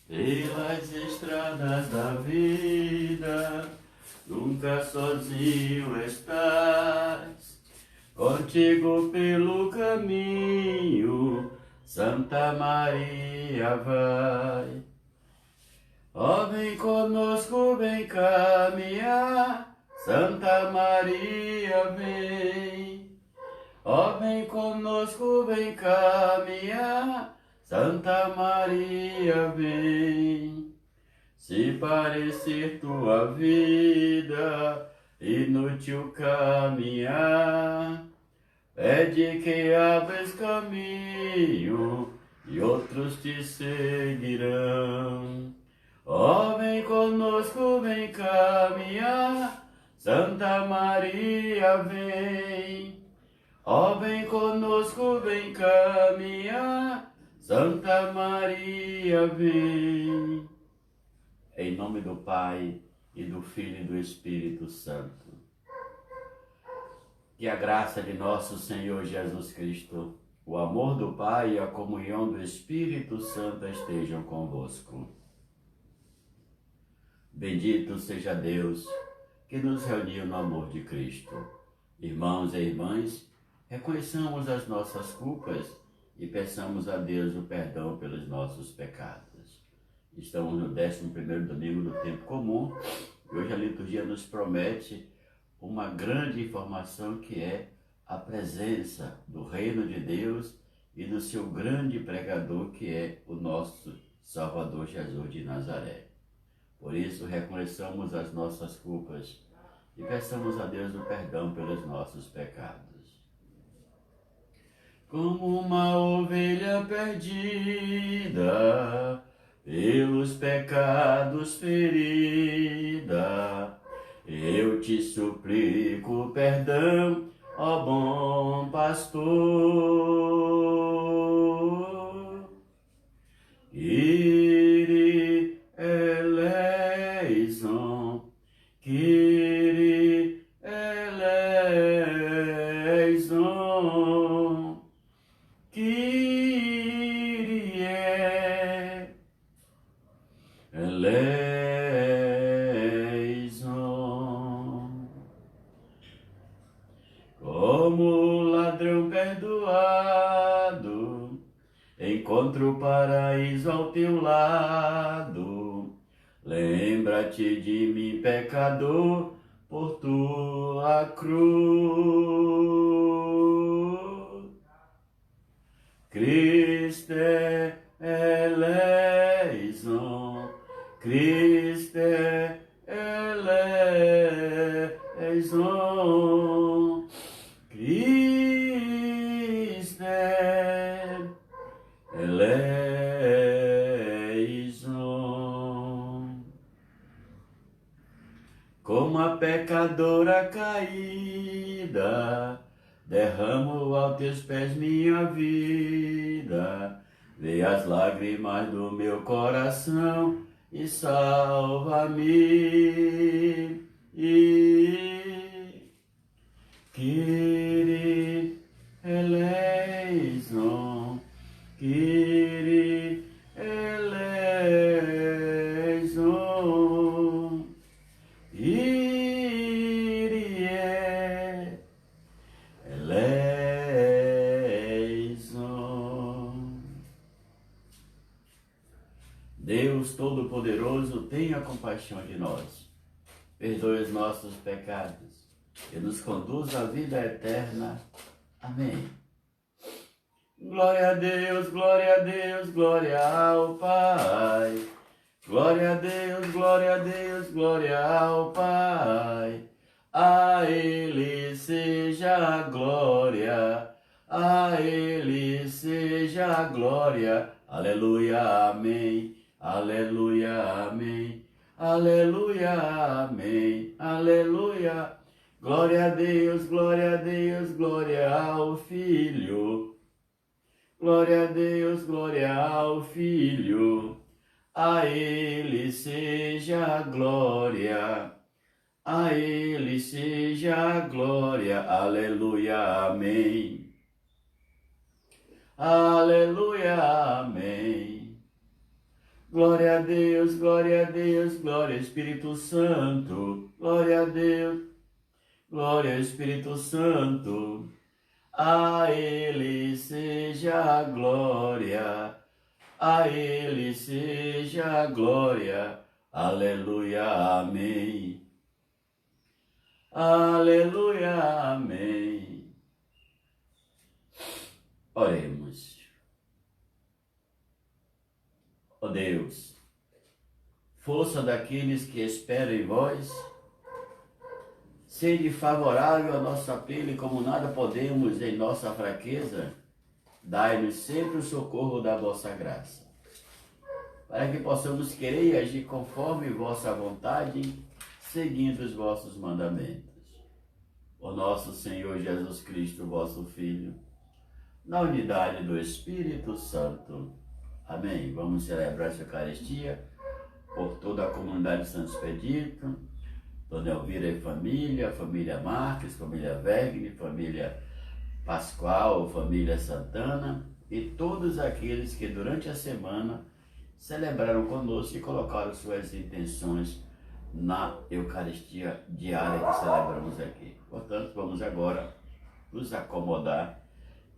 pelas estradas da vida, nunca sozinho estás. Contigo pelo caminho, Santa Maria vai. Ó, vem conosco, vem caminhar, Santa Maria vem. Ó, vem conosco, vem caminhar, Santa Maria vem. Se parecer tua vida inútil caminhar, pede que abres caminho e outros te seguirão. Ó, vem conosco, vem caminhar, Santa Maria vem. Ó, vem conosco, vem caminhar, Santa Maria vem. Em nome do Pai, e do Filho e do Espírito Santo. Que a graça de nosso Senhor Jesus Cristo, o amor do Pai e a comunhão do Espírito Santo estejam convosco. Bendito seja Deus que nos reuniu no amor de Cristo. Irmãos e irmãs, reconheçamos as nossas culpas e peçamos a Deus o perdão pelos nossos pecados. Estamos no 11º domingo do tempo comum e hoje a liturgia nos promete uma grande informação que é a presença do reino de Deus e do seu grande pregador que é o nosso Salvador Jesus de Nazaré. Por isso reconheçamos as nossas culpas e peçamos a Deus o perdão pelos nossos pecados. Como uma ovelha perdida, pelos pecados ferida, eu te suplico perdão, ó bom pastor. Kyrie eleison, Kyrie eleison, Kyrie eleison. Como ladrão perdoado, encontro o paraíso ao teu lado. Lembra-te de mim, pecador, por tua cruz. Christe eleison, Christe eleison, Christe eleison. Como a pecadora caída, derramo aos teus pés minha vida. Vê as lágrimas do meu coração e salva-me. Kyrie eleison, Kyrie eleison, Kyrie eleison. Deus Todo-Poderoso, tenha compaixão de nós, perdoe os nossos pecados e nos conduz à vida eterna. Amém. Glória a Deus, glória a Deus, glória ao Pai. Glória a Deus, glória a Deus, glória ao Pai. A Ele seja a glória, a Ele seja a glória. Aleluia, amém. Aleluia, amém. Aleluia, amém. Aleluia. Glória a Deus, glória a Deus, glória ao Filho. Glória a Deus, glória ao Filho. A Ele seja a glória. A Ele seja a glória. Aleluia, amém. Aleluia, amém. Glória a Deus, glória a Deus, glória ao Espírito Santo. Glória a Deus, glória ao Espírito Santo. A Ele seja a glória, a Ele seja a glória. Aleluia, amém. Aleluia, amém. Oremos. Ó Deus, força daqueles que esperam em vós, sede favorável à nossa pele, como nada podemos em nossa fraqueza, dai-nos sempre o socorro da vossa graça, para que possamos querer e agir conforme vossa vontade, seguindo os vossos mandamentos. Ó nosso Senhor Jesus Cristo, vosso Filho, na unidade do Espírito Santo. Amém. Vamos celebrar essa Eucaristia por toda a comunidade de Santo Expedito, Dona Elvira e família, família Marques, família Wegner, família Pascoal, família Santana e todos aqueles que durante a semana celebraram conosco e colocaram suas intenções na Eucaristia diária que celebramos aqui. Portanto, vamos agora nos acomodar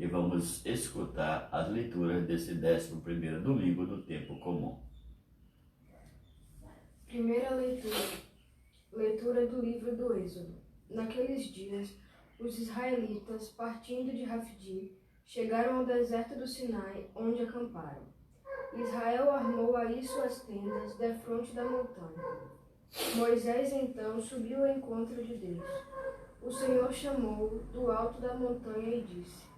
e vamos escutar as leituras desse 11º domingo do tempo comum. Primeira leitura. Leitura do livro do Êxodo. Naqueles dias, os israelitas, partindo de Rafidim, chegaram ao deserto do Sinai, onde acamparam. Israel armou aí suas tendas defronte da montanha. Moisés então subiu ao encontro de Deus. O Senhor chamou-o do alto da montanha e disse: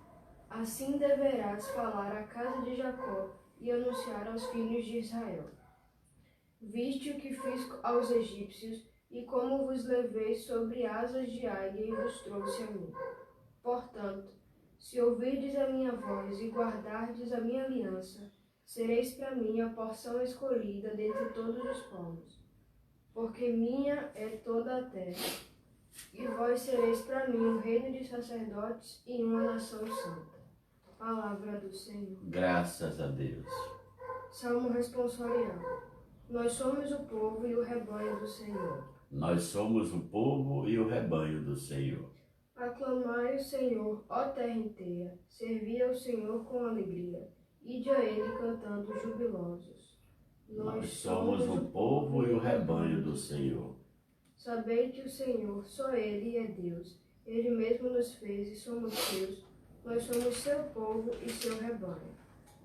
Assim deverás falar à casa de Jacó e anunciar aos filhos de Israel. Viste o que fiz aos egípcios e como vos levei sobre asas de águia e vos trouxe a mim. Portanto, se ouvirdes a minha voz e guardardes a minha aliança, sereis para mim a porção escolhida dentre todos os povos, porque minha é toda a terra, e vós sereis para mim um reino de sacerdotes e uma nação santa. Palavra do Senhor. Graças a Deus. Salmo responsorial. Nós somos o povo e o rebanho do Senhor. Nós somos o povo e o rebanho do Senhor. Aclamai o Senhor, ó terra inteira. Servi ao Senhor com alegria. Ide a Ele cantando jubilosos. Nós somos o povo e o rebanho do Senhor. Sabei que o Senhor, só Ele é Deus. Ele mesmo nos fez e somos seus. Nós somos seu povo e seu rebanho.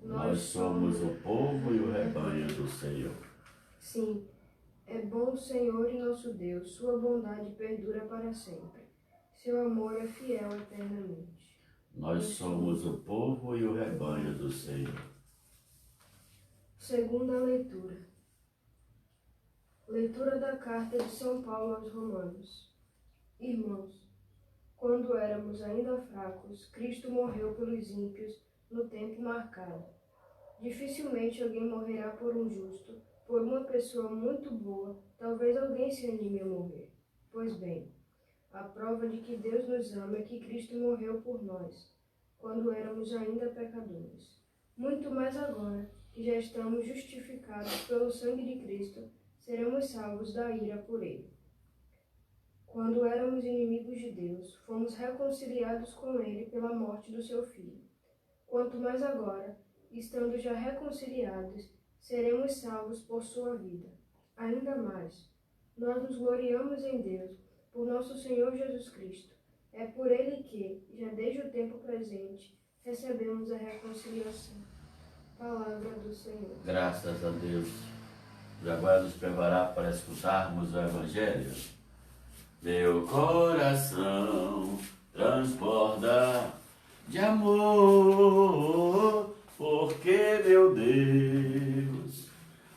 Nós somos o povo e o rebanho do Senhor. Sim, é bom o Senhor e nosso Deus. Sua bondade perdura para sempre. Seu amor é fiel eternamente. Nós somos o povo e o rebanho do Senhor. Segunda leitura. Leitura da carta de São Paulo aos Romanos. Irmãos, quando éramos ainda fracos, Cristo morreu pelos ímpios no tempo marcado. Dificilmente alguém morrerá por um justo, por uma pessoa muito boa, talvez alguém se anime a morrer. Pois bem, a prova de que Deus nos ama é que Cristo morreu por nós, quando éramos ainda pecadores. Muito mais agora, que já estamos justificados pelo sangue de Cristo, seremos salvos da ira por ele. Quando éramos inimigos de Deus, fomos reconciliados com ele pela morte do seu Filho. Quanto mais agora, estando já reconciliados, seremos salvos por sua vida. Ainda mais, nós nos gloriamos em Deus, por nosso Senhor Jesus Cristo. É por ele que, já desde o tempo presente, recebemos a reconciliação. Palavra do Senhor. Graças a Deus. E agora nos preparar para escutarmos o Evangelho. Meu coração transborda de amor, porque meu Deus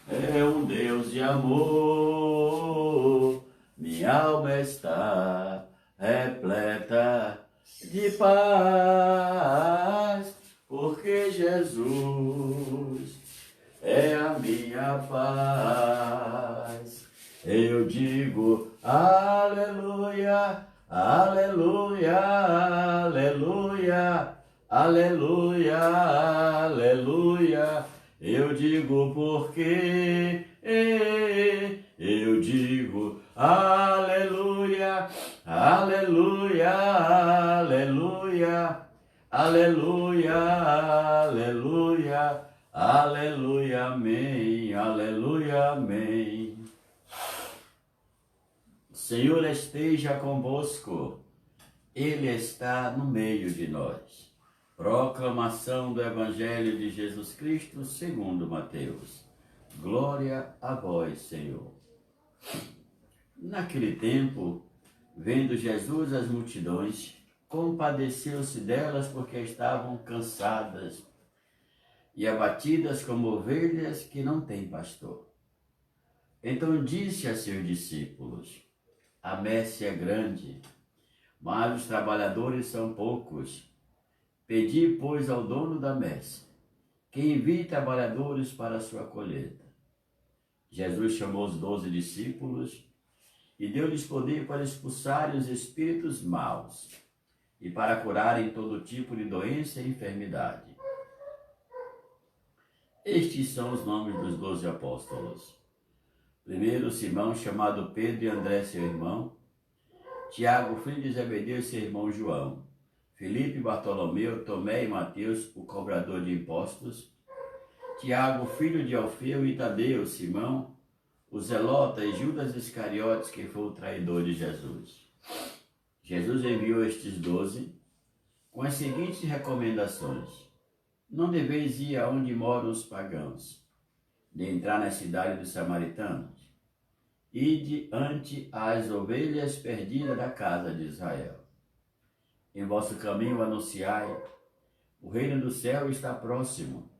é um Deus de amor. Minha alma está repleta de paz, porque Jesus é a minha paz. Eu digo aleluia, aleluia, aleluia, aleluia, aleluia. Eu digo porque, eu digo aleluia, aleluia, aleluia, aleluia, aleluia, aleluia, amém, aleluia, amém. O Senhor esteja convosco, Ele está no meio de nós. Proclamação do Evangelho de Jesus Cristo segundo Mateus. Glória a vós, Senhor. Naquele tempo, vendo Jesus as multidões, compadeceu-se delas porque estavam cansadas e abatidas como ovelhas que não têm pastor. Então disse a seus discípulos: a messe é grande, mas os trabalhadores são poucos. Pedi, pois, ao dono da messe que envie trabalhadores para a sua colheita. Jesus chamou os 12 discípulos e deu-lhes poder para expulsarem os espíritos maus e para curarem todo tipo de doença e enfermidade. Estes são os nomes dos 12 apóstolos. Primeiro, Simão, chamado Pedro, e André, seu irmão. Tiago, filho de Zebedeu, e seu irmão João. Filipe, Bartolomeu, Tomé e Mateus, o cobrador de impostos. Tiago, filho de Alfeu, e Tadeu, Simão, o zelota, e Judas Iscariotes, que foi o traidor de Jesus. Jesus enviou estes 12 com as seguintes recomendações: não deveis ir aonde moram os pagãos, de entrar na cidade dos samaritanos. Ide ante as ovelhas perdidas da casa de Israel. Em vosso caminho anunciai: o reino do céu está próximo.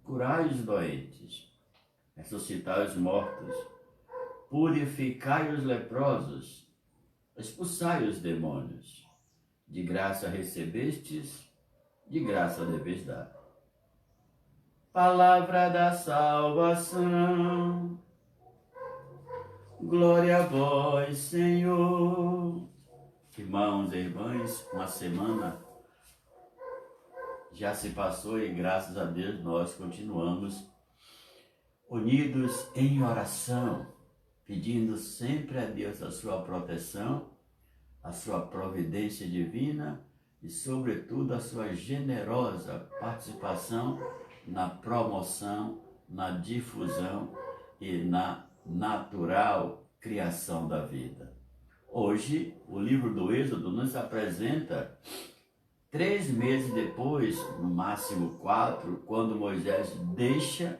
Curai os doentes, ressuscitai os mortos, purificai os leprosos, expulsai os demônios. De graça recebestes, de graça deveis dar. Palavra da salvação. Glória a vós, Senhor. Irmãos e irmãs, uma semana já se passou e graças a Deus nós continuamos unidos em oração, pedindo sempre a Deus a sua proteção, a sua providência divina e, sobretudo, a sua generosa participação na promoção, na difusão e na natural criação da vida. Hoje, o livro do Êxodo nos apresenta 3 meses depois, no máximo 4, quando Moisés deixa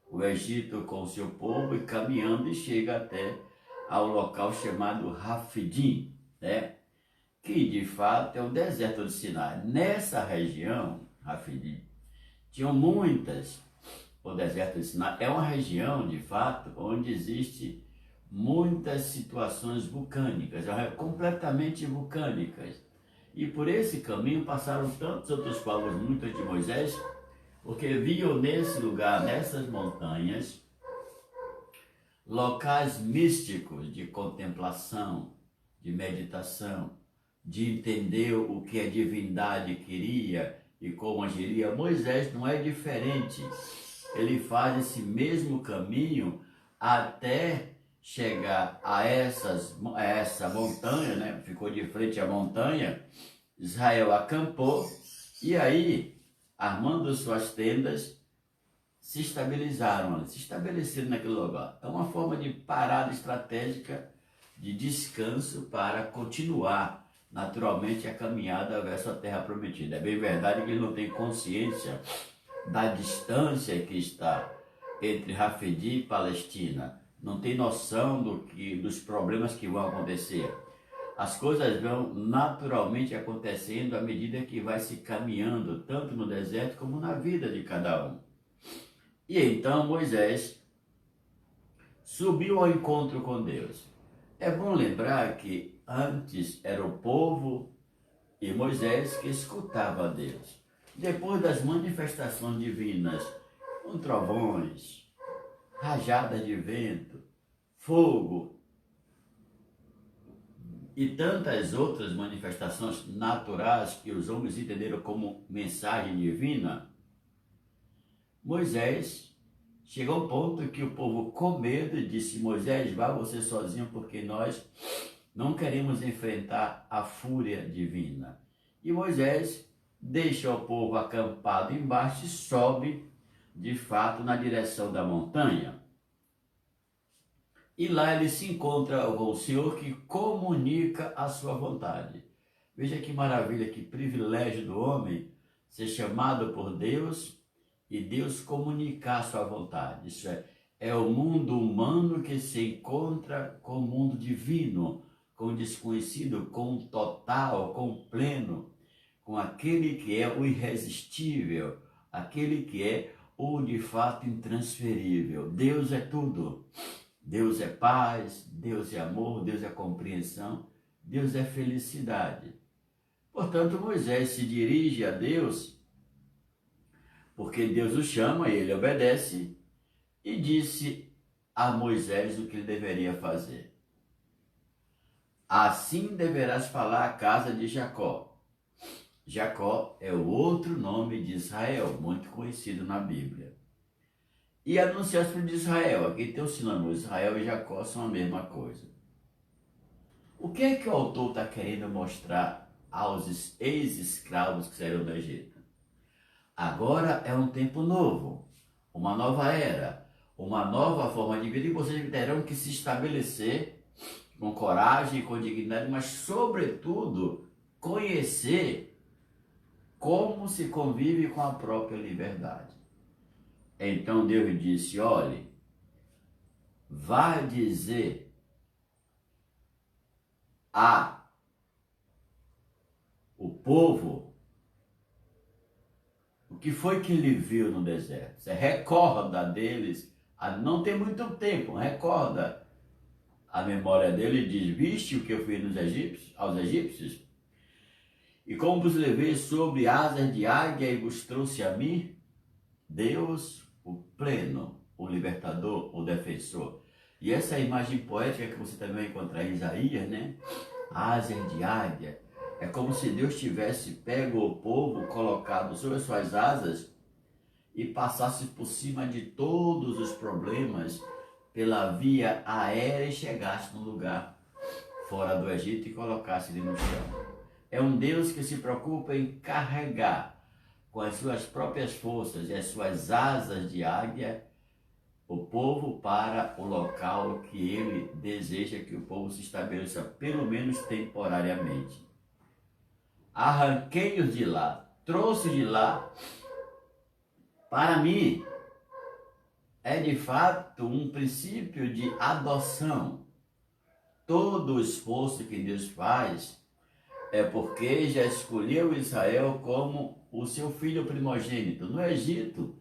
o Egito com o seu povo e caminhando e chega até ao local chamado Rafidim, né? Que de fato é o deserto de Sinai. Nessa região, Rafidim, tinham muitas. O deserto de Sinai é uma região, de fato, onde existe muitas situações vulcânicas, completamente vulcânicas. E por esse caminho passaram tantos outros povos muito antes de Moisés, porque viam nesse lugar, nessas montanhas, locais místicos de contemplação, de meditação, de entender o que a divindade queria e como agiria. Moisés não é diferente. Ele faz esse mesmo caminho até chegar a essa montanha, né? Ficou de frente à montanha. Israel acampou e aí, armando suas tendas, se estabeleceram naquele lugar. É uma forma de parada estratégica, de descanso para continuar naturalmente a caminhada verso a terra prometida. É bem verdade que ele não tem consciência da distância que está entre Rafidim e Palestina. Não tem noção dos problemas que vão acontecer. As coisas vão naturalmente acontecendo à medida que vai se caminhando, tanto no deserto como na vida de cada um. E então Moisés subiu ao encontro com Deus. É bom lembrar que antes era o povo e Moisés que escutava a Deus. Depois das manifestações divinas, com trovões, rajadas de vento, fogo e tantas outras manifestações naturais que os homens entenderam como mensagem divina, Moisés chegou ao ponto que o povo, com medo, disse: Moisés, vá você sozinho, porque nós não queremos enfrentar a fúria divina. E Moisés deixa o povo acampado embaixo e sobe, de fato, na direção da montanha. E lá ele se encontra com o Senhor, que comunica a sua vontade. Veja que maravilha, que privilégio do homem ser chamado por Deus e Deus comunicar a sua vontade. Isso é o mundo humano que se encontra com o mundo divino, com o desconhecido, com o total, com o pleno, com aquele que é o irresistível, aquele que é o de fato intransferível. Deus é tudo. Deus é paz, Deus é amor, Deus é compreensão, Deus é felicidade. Portanto, Moisés se dirige a Deus, porque Deus o chama e ele obedece, e disse a Moisés o que ele deveria fazer. Assim deverás falar à casa de Jacó. Jacó é o outro nome de Israel, muito conhecido na Bíblia. E anunciar os filhos de Israel. Aqui tem o sinônimo, Israel e Jacó são a mesma coisa. O que é que o autor está querendo mostrar aos ex-escravos que saíram do Egito? Agora é um tempo novo, uma nova era, uma nova forma de vida, e vocês terão que se estabelecer com coragem e com dignidade, mas sobretudo conhecer como se convive com a própria liberdade. Então Deus disse: olhe, vá dizer o povo o que foi que ele viu no deserto. Você recorda deles, não tem muito tempo, recorda a memória dele e diz: viste o que eu fiz aos egípcios? E como vos levei sobre asas de águia e vos trouxe a mim? Deus, o pleno, o libertador, o defensor. E essa imagem poética que você também vai encontrar em Isaías, né? Asas de águia. É como se Deus tivesse pego o povo, colocado sobre as suas asas e passasse por cima de todos os problemas pela via aérea e chegasse no lugar fora do Egito e colocasse ele no chão. É um Deus que se preocupa em carregar com as suas próprias forças e as suas asas de águia o povo para o local que ele deseja que o povo se estabeleça, pelo menos temporariamente. Arranquei-os de lá, trouxe de lá. Para mim, é de fato um princípio de adoção. Todo o esforço que Deus faz é porque já escolheu Israel como o seu filho primogênito. No Egito,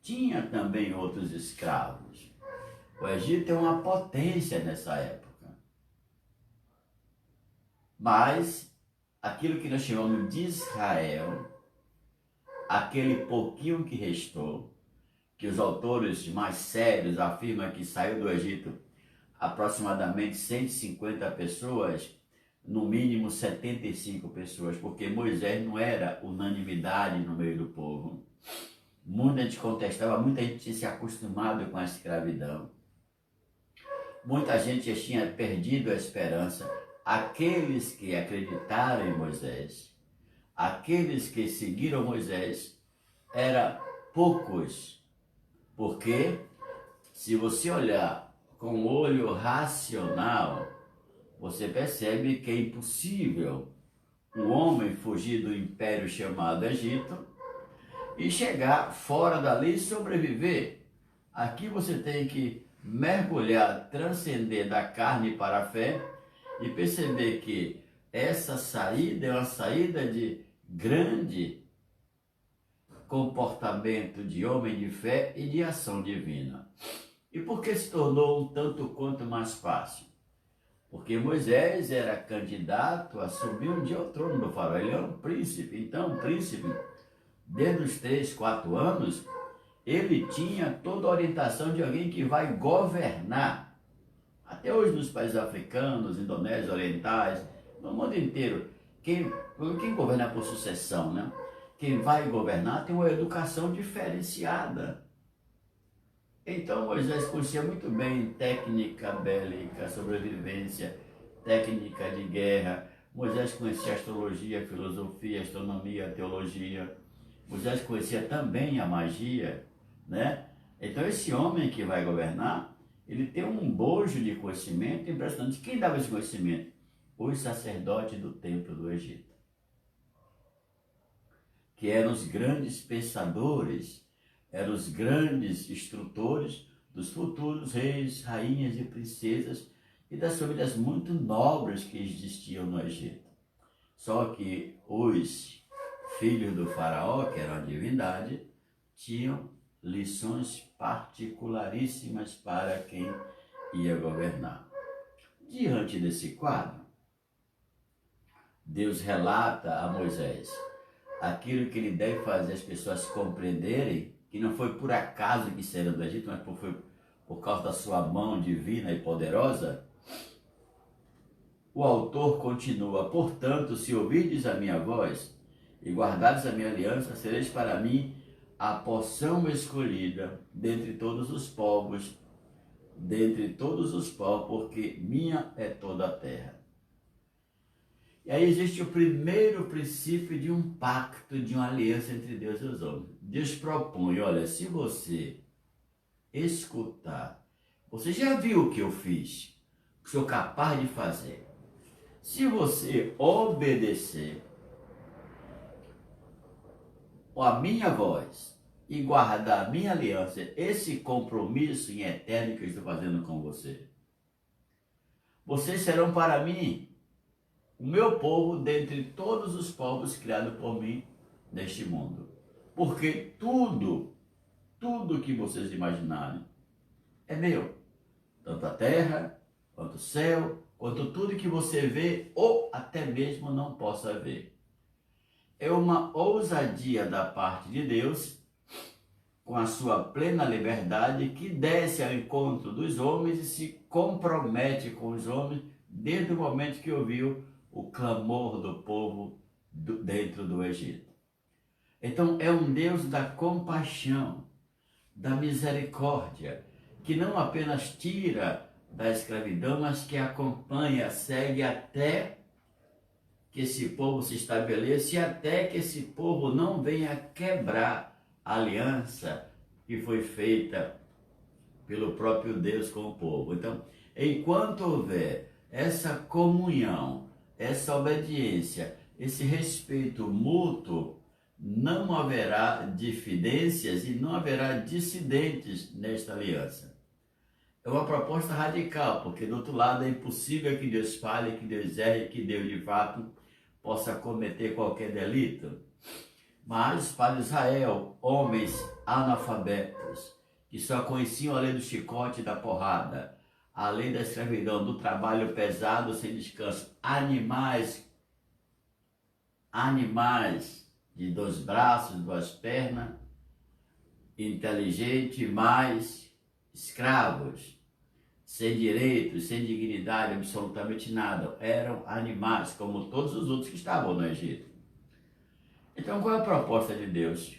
tinha também outros escravos. O Egito é uma potência nessa época. Mas aquilo que nós chamamos de Israel, aquele pouquinho que restou, que os autores mais sérios afirmam que saiu do Egito aproximadamente 150 pessoas, no mínimo 75 pessoas, porque Moisés não era unanimidade no meio do povo. Muita gente contestava, muita gente tinha se acostumado com a escravidão. Muita gente já tinha perdido a esperança. Aqueles que acreditaram em Moisés, aqueles que seguiram Moisés, eram poucos. Porque se você olhar com o olho racional, você percebe que é impossível um homem fugir do império chamado Egito e chegar fora dali e sobreviver. Aqui você tem que mergulhar, transcender da carne para a fé e perceber que essa saída é uma saída de grande comportamento de homem de fé e de ação divina. E por que se tornou um tanto quanto mais fácil? Porque Moisés era candidato a subir um dia ao trono do faraó. Ele era um príncipe. Então, o príncipe, desde os 3, 4 anos, ele tinha toda a orientação de alguém que vai governar. Até hoje nos países africanos, indonésios, orientais, no mundo inteiro, quem governa por sucessão, né? quem vai governar tem uma educação diferenciada. Então Moisés conhecia muito bem técnica bélica, sobrevivência, técnica de guerra. Moisés conhecia astrologia, filosofia, astronomia, teologia. Moisés conhecia também a magia, né? Então esse homem que vai governar, ele tem um bojo de conhecimento impressionante. Quem dava esse conhecimento? Os sacerdotes do templo do Egito, que eram os grandes pensadores, eram os grandes instrutores dos futuros reis, rainhas e princesas e das famílias muito nobres que existiam no Egito. Só que os filhos do faraó, que eram a divindade, tinham lições particularíssimas para quem ia governar. Diante desse quadro, Deus relata a Moisés aquilo que ele deve fazer as pessoas compreenderem, que não foi por acaso que saíram do Egito, mas foi por causa da sua mão divina e poderosa. O autor continua: portanto, se ouvirdes a minha voz e guardardes a minha aliança, sereis para mim a porção escolhida dentre todos os povos, porque minha é toda a terra. E aí existe o primeiro princípio de um pacto, de uma aliança entre Deus e os homens. Deus propõe: olha, se você escutar, você já viu o que eu fiz, o que sou capaz de fazer. Se você obedecer a minha voz e guardar a minha aliança, esse compromisso em eterno que eu estou fazendo com você, vocês serão para mim o meu povo dentre todos os povos criados por mim neste mundo. Porque tudo que vocês imaginarem é meu. Tanto a terra, quanto o céu, quanto tudo que você vê ou até mesmo não possa ver. É uma ousadia da parte de Deus, com a sua plena liberdade, que desce ao encontro dos homens e se compromete com os homens desde o momento que ouviu o clamor do povo dentro do Egito. Então é um Deus da compaixão, da misericórdia, que não apenas tira da escravidão, mas que acompanha, segue até que esse povo se estabeleça e até que esse povo não venha quebrar a aliança que foi feita pelo próprio Deus com o povo. Então, enquanto houver essa comunhão, essa obediência, esse respeito mútuo, não haverá diferenças e não haverá dissidentes nesta aliança. É uma proposta radical, porque do outro lado é impossível que Deus fale, que Deus erre, que Deus de fato possa cometer qualquer delito. Mas para Israel, homens analfabetos, que só conheciam a lei do chicote e da porrada, a lei da escravidão, do trabalho pesado sem descanso, animais de 2 braços, 2 pernas, inteligentes, mas escravos, sem direitos, sem dignidade, absolutamente nada. Eram animais, como todos os outros que estavam no Egito. Então, qual é a proposta de Deus?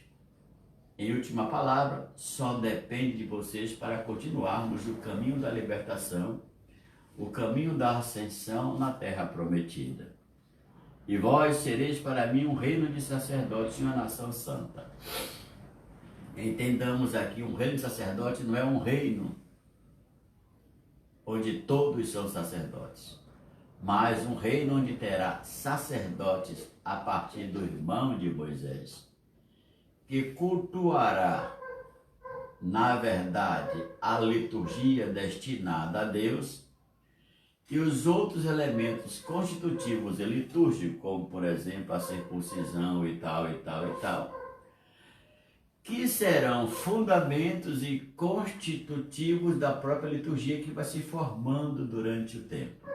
Em última palavra, só depende de vocês para continuarmos o caminho da libertação, o caminho da ascensão na terra prometida. E vós sereis para mim um reino de sacerdotes e uma nação santa. Entendamos aqui, um reino de sacerdotes não é um reino onde todos são sacerdotes, mas um reino onde terá sacerdotes a partir do irmão de Moisés, que cultuará, na verdade, a liturgia destinada a Deus e os outros elementos constitutivos e litúrgicos, como, por exemplo, a circuncisão e tal, que serão fundamentos e constitutivos da própria liturgia que vai se formando durante o tempo.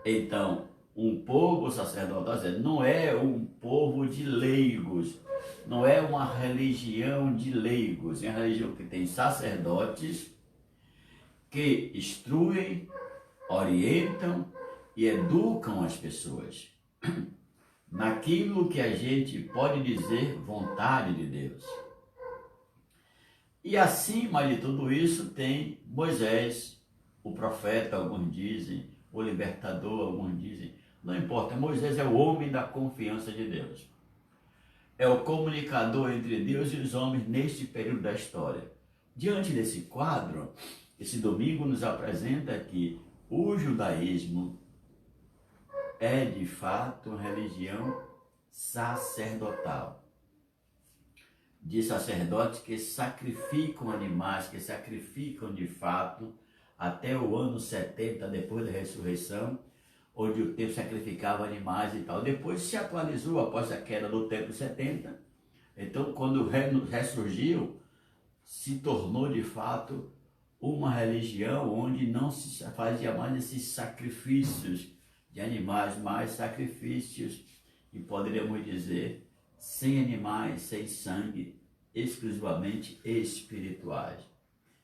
Então, um povo sacerdotal não é um povo de leigos, não é uma religião de leigos, é uma religião que tem sacerdotes que instruem, orientam e educam as pessoas. naquilo que a gente pode dizer vontade de Deus. E acima de tudo isso tem Moisés, o profeta, alguns dizem, o libertador, alguns dizem. Não importa, Moisés é o homem da confiança de Deus. É o comunicador entre Deus e os homens neste período da história. Diante desse quadro, esse domingo nos apresenta que o judaísmo é de fato uma religião sacerdotal. De sacerdotes que sacrificam animais, que sacrificam de fato até o ano 70 depois da ressurreição, onde o templo sacrificava animais e tal. Depois se atualizou após a queda do templo 70. Então, quando ressurgiu, se tornou de fato uma religião onde não se fazia mais esses sacrifícios de animais, mas sacrifícios, e poderíamos dizer, sem animais, sem sangue, exclusivamente espirituais.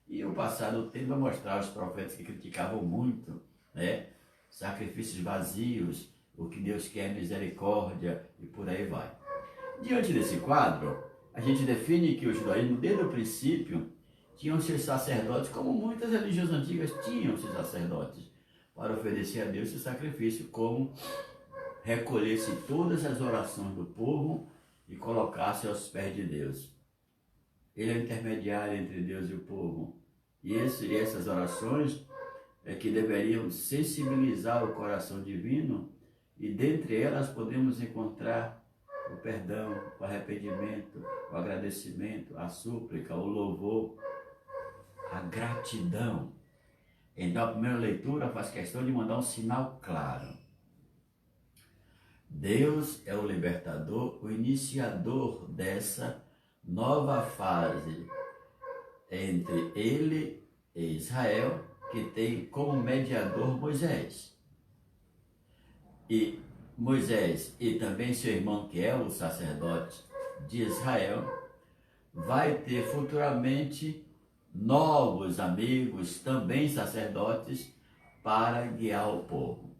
E o passado do tempo vai mostrar os profetas que criticavam muito, né? Sacrifícios vazios, o que Deus quer é misericórdia e por aí vai. Diante desse quadro, a gente define que o judaísmo, desde o princípio, tinham seus sacerdotes, como muitas religiões antigas tinham seus sacerdotes, para oferecer a Deus esse sacrifício, como recolhesse todas as orações do povo e colocasse aos pés de Deus. Ele é o intermediário entre Deus e o povo. E essas orações é que deveriam sensibilizar o coração divino, e dentre elas podemos encontrar o perdão, o arrependimento, o agradecimento, a súplica, o louvor, a gratidão. Então a primeira leitura faz questão de mandar um sinal claro. Deus é o libertador, o iniciador dessa nova fase entre ele e Israel, que tem como mediador Moisés. E Moisés e também seu irmão, que é o sacerdote de Israel, vai ter futuramente novos amigos, também sacerdotes, para guiar o povo.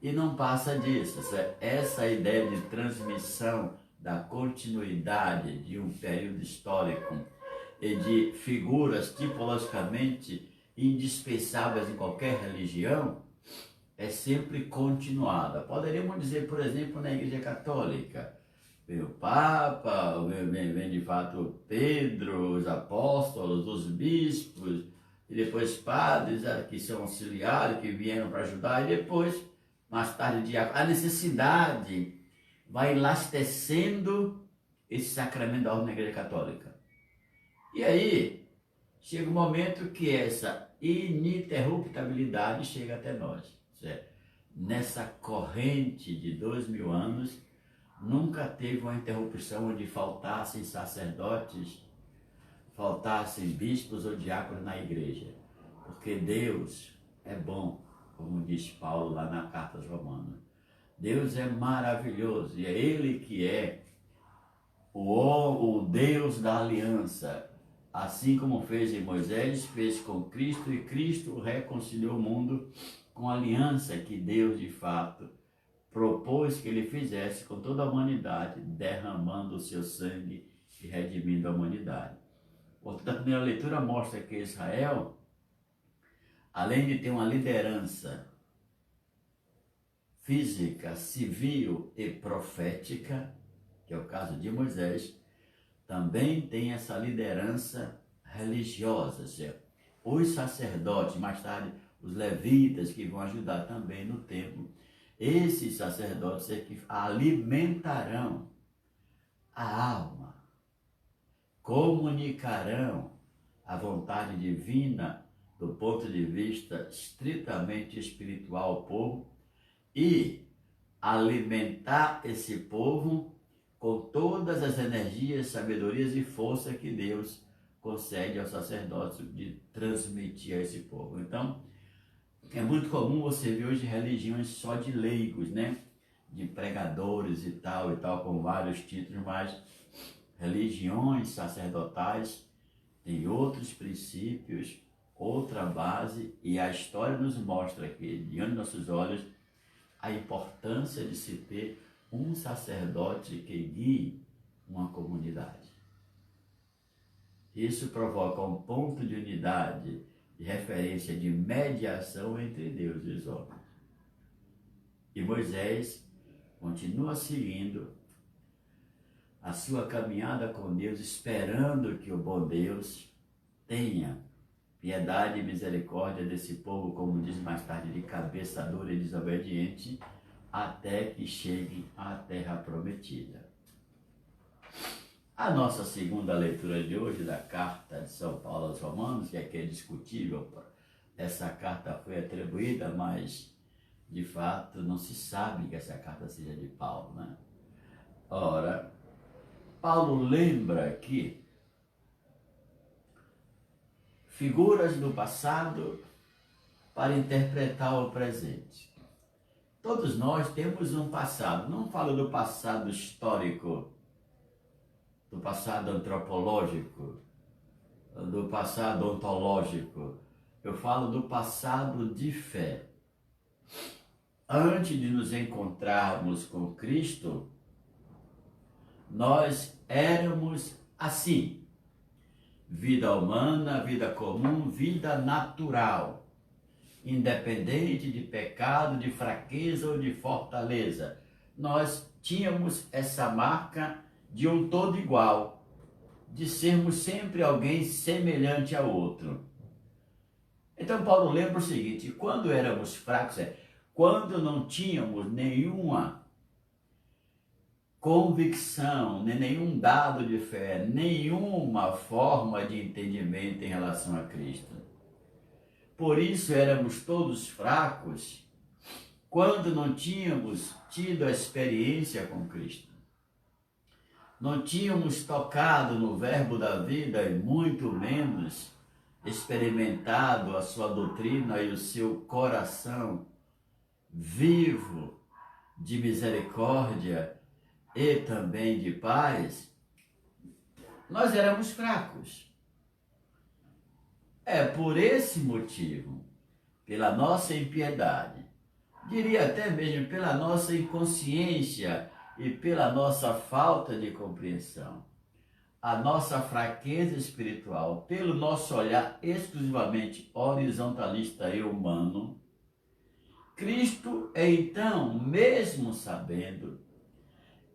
E não passa disso. Essa ideia de transmissão, da continuidade de um período histórico e de figuras tipologicamente indispensáveis em qualquer religião, é sempre continuada. Poderíamos dizer, por exemplo, na Igreja Católica, vem o Papa, vem de fato Pedro, os apóstolos, os bispos, e depois padres que são auxiliares, que vieram para ajudar, e depois, mais tarde, diácono. A necessidade vai elastecendo esse sacramento da ordem da Igreja Católica. E aí, chega um momento que essa ininterruptabilidade chega até nós. Certo? Nessa corrente de 2000 anos, nunca teve uma interrupção onde faltassem sacerdotes, faltassem bispos ou diáconos na igreja. Porque Deus é bom, como diz Paulo lá na Carta aos Romanos. Deus é maravilhoso e é Ele que é o Deus da aliança. Assim como fez em Moisés, fez com Cristo, e Cristo reconciliou o mundo com a aliança que Deus de fato propôs que ele fizesse com toda a humanidade, derramando o seu sangue e redimindo a humanidade. Portanto, a primeira leitura mostra que Israel, além de ter uma liderança física, civil e profética, que é o caso de Moisés, também tem essa liderança religiosa, certo? Os sacerdotes, mais tarde os levitas, que vão ajudar também no templo, esses sacerdotes é que alimentarão a alma, comunicarão a vontade divina do ponto de vista estritamente espiritual ao povo e alimentar esse povo com todas as energias, sabedorias e força que Deus concede aos sacerdotes de transmitir a esse povo. Então, é muito comum você ver hoje religiões só de leigos, né? De pregadores e tal, com vários títulos, mas religiões sacerdotais têm outros princípios, outra base, e a história nos mostra que, diante de nossos olhos, a importância de se ter um sacerdote que guie uma comunidade. Isso provoca um ponto de unidade, de referência, de mediação entre Deus e os homens. E Moisés continua seguindo a sua caminhada com Deus, esperando que o bom Deus tenha piedade e misericórdia desse povo, como diz mais tarde, de cabeça dura e desobediente, até que chegue à terra prometida. A nossa segunda leitura de hoje da carta de São Paulo aos Romanos, que aqui é discutível, essa carta foi atribuída, mas de fato não se sabe que essa carta seja de Paulo, né? Ora, Paulo lembra que figuras do passado para interpretar o presente. Todos nós temos um passado, não falo do passado histórico, do passado antropológico, do passado ontológico, eu falo do passado de fé. Antes de nos encontrarmos com Cristo, nós éramos assim: vida humana, vida comum, vida natural, independente de pecado, de fraqueza ou de fortaleza. Nós tínhamos essa marca de um todo igual, de sermos sempre alguém semelhante ao outro. Então Paulo lembra o seguinte: quando éramos fracos, quando não tínhamos nenhuma convicção, nem nenhum dado de fé, nenhuma forma de entendimento em relação a Cristo. Por isso éramos todos fracos quando não tínhamos tido a experiência com Cristo. Não tínhamos tocado no verbo da vida e muito menos experimentado a sua doutrina e o seu coração vivo de misericórdia e também de paz. Nós éramos fracos. É por esse motivo, pela nossa impiedade, diria até mesmo pela nossa inconsciência e pela nossa falta de compreensão, a nossa fraqueza espiritual, pelo nosso olhar exclusivamente horizontalista e humano, Cristo, então, mesmo sabendo,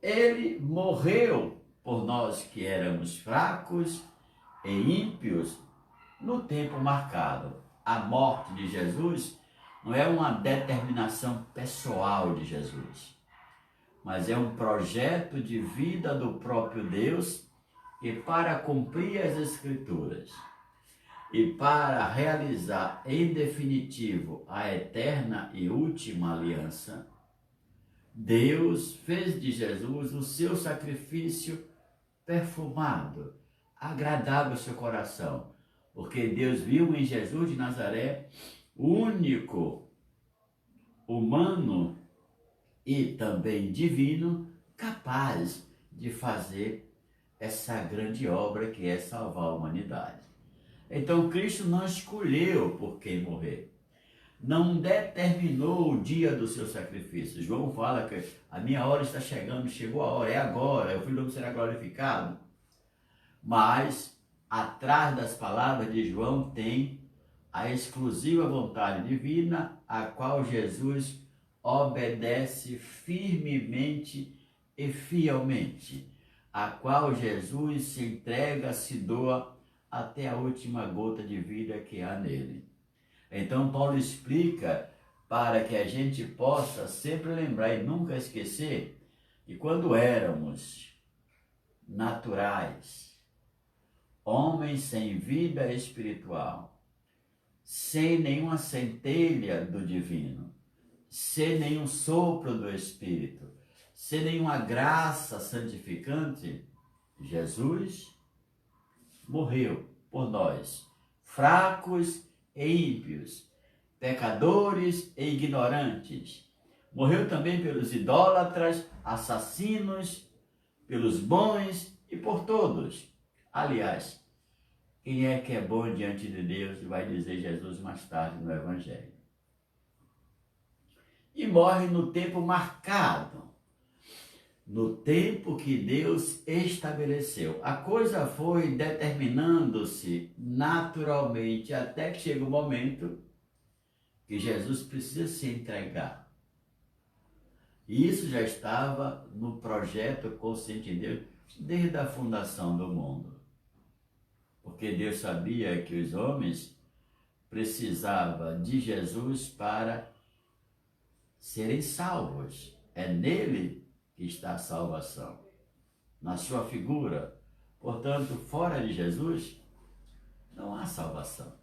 ele morreu por nós que éramos fracos e ímpios no tempo marcado. A morte de Jesus não é uma determinação pessoal de Jesus, mas é um projeto de vida do próprio Deus, e para cumprir as Escrituras e para realizar em definitivo a eterna e última aliança, Deus fez de Jesus o seu sacrifício perfumado, agradável ao seu coração, porque Deus viu em Jesus de Nazaré o único humano e também divino capaz de fazer essa grande obra que é salvar a humanidade. Então Cristo não escolheu por quem morrer, não determinou o dia do seu sacrifício. João fala que a minha hora está chegando, chegou a hora, é agora, o Filho do Homem será glorificado. Mas atrás das palavras de João tem a exclusiva vontade divina, a qual Jesus obedece firmemente e fielmente, a qual Jesus se entrega, se doa até a última gota de vida que há nele. Então Paulo explica para que a gente possa sempre lembrar e nunca esquecer que quando éramos naturais, homens sem vida espiritual, sem nenhuma centelha do divino, sem nenhum sopro do Espírito, sem nenhuma graça santificante, Jesus morreu por nós, fracos e ímpios, pecadores e ignorantes. Morreu também pelos idólatras, assassinos, pelos bons e por todos. Aliás, quem é que é bom diante de Deus, vai dizer Jesus mais tarde no Evangelho. E morre no tempo marcado. no tempo que Deus estabeleceu. A coisa foi determinando-se naturalmente até que chega o momento que Jesus precisa se entregar. E isso já estava no projeto consciente de Deus desde a fundação do mundo. Porque Deus sabia que os homens precisavam de Jesus para serem salvos. É nele que está a salvação, na sua figura. Portanto, fora de Jesus, não há salvação.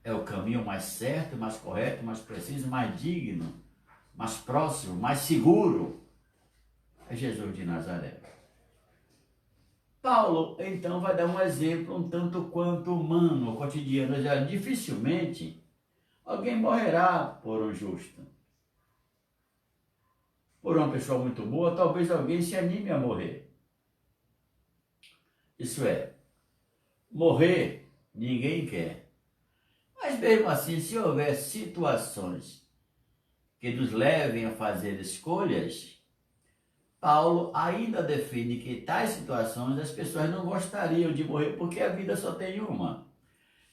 É o caminho mais certo, mais correto, mais preciso, mais digno, mais próximo, mais seguro. É Jesus de Nazaré. Paulo, então, vai dar um exemplo um tanto quanto humano, cotidiano. Já dificilmente alguém morrerá por um justo. Por uma pessoa muito boa, talvez alguém se anime a morrer. Isso é, morrer ninguém quer. Mas mesmo assim, se houver situações que nos levem a fazer escolhas, Paulo ainda define que em tais situações as pessoas não gostariam de morrer porque a vida só tem uma.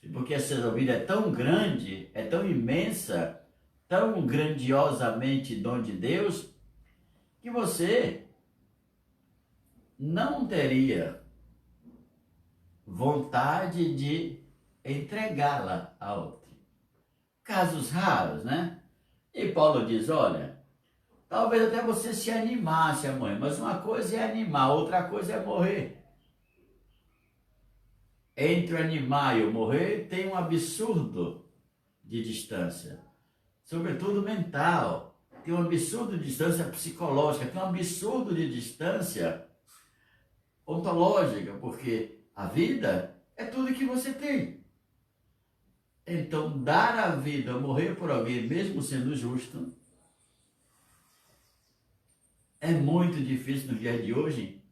E porque essa vida é tão grande, é tão imensa, tão grandiosamente dom de Deus, que você não teria vontade de entregá-la a outro. Casos raros, né? E Paulo diz, olha, talvez até você se animasse a morrer, mas uma coisa é animar, outra coisa é morrer. Entre o animar e o morrer tem um absurdo de distância, sobretudo mental. Tem um absurdo de distância psicológica, tem um absurdo de distância ontológica, porque a vida é tudo que você tem. Então, dar a vida, morrer por alguém, mesmo sendo justo, é muito difícil no dia de hoje.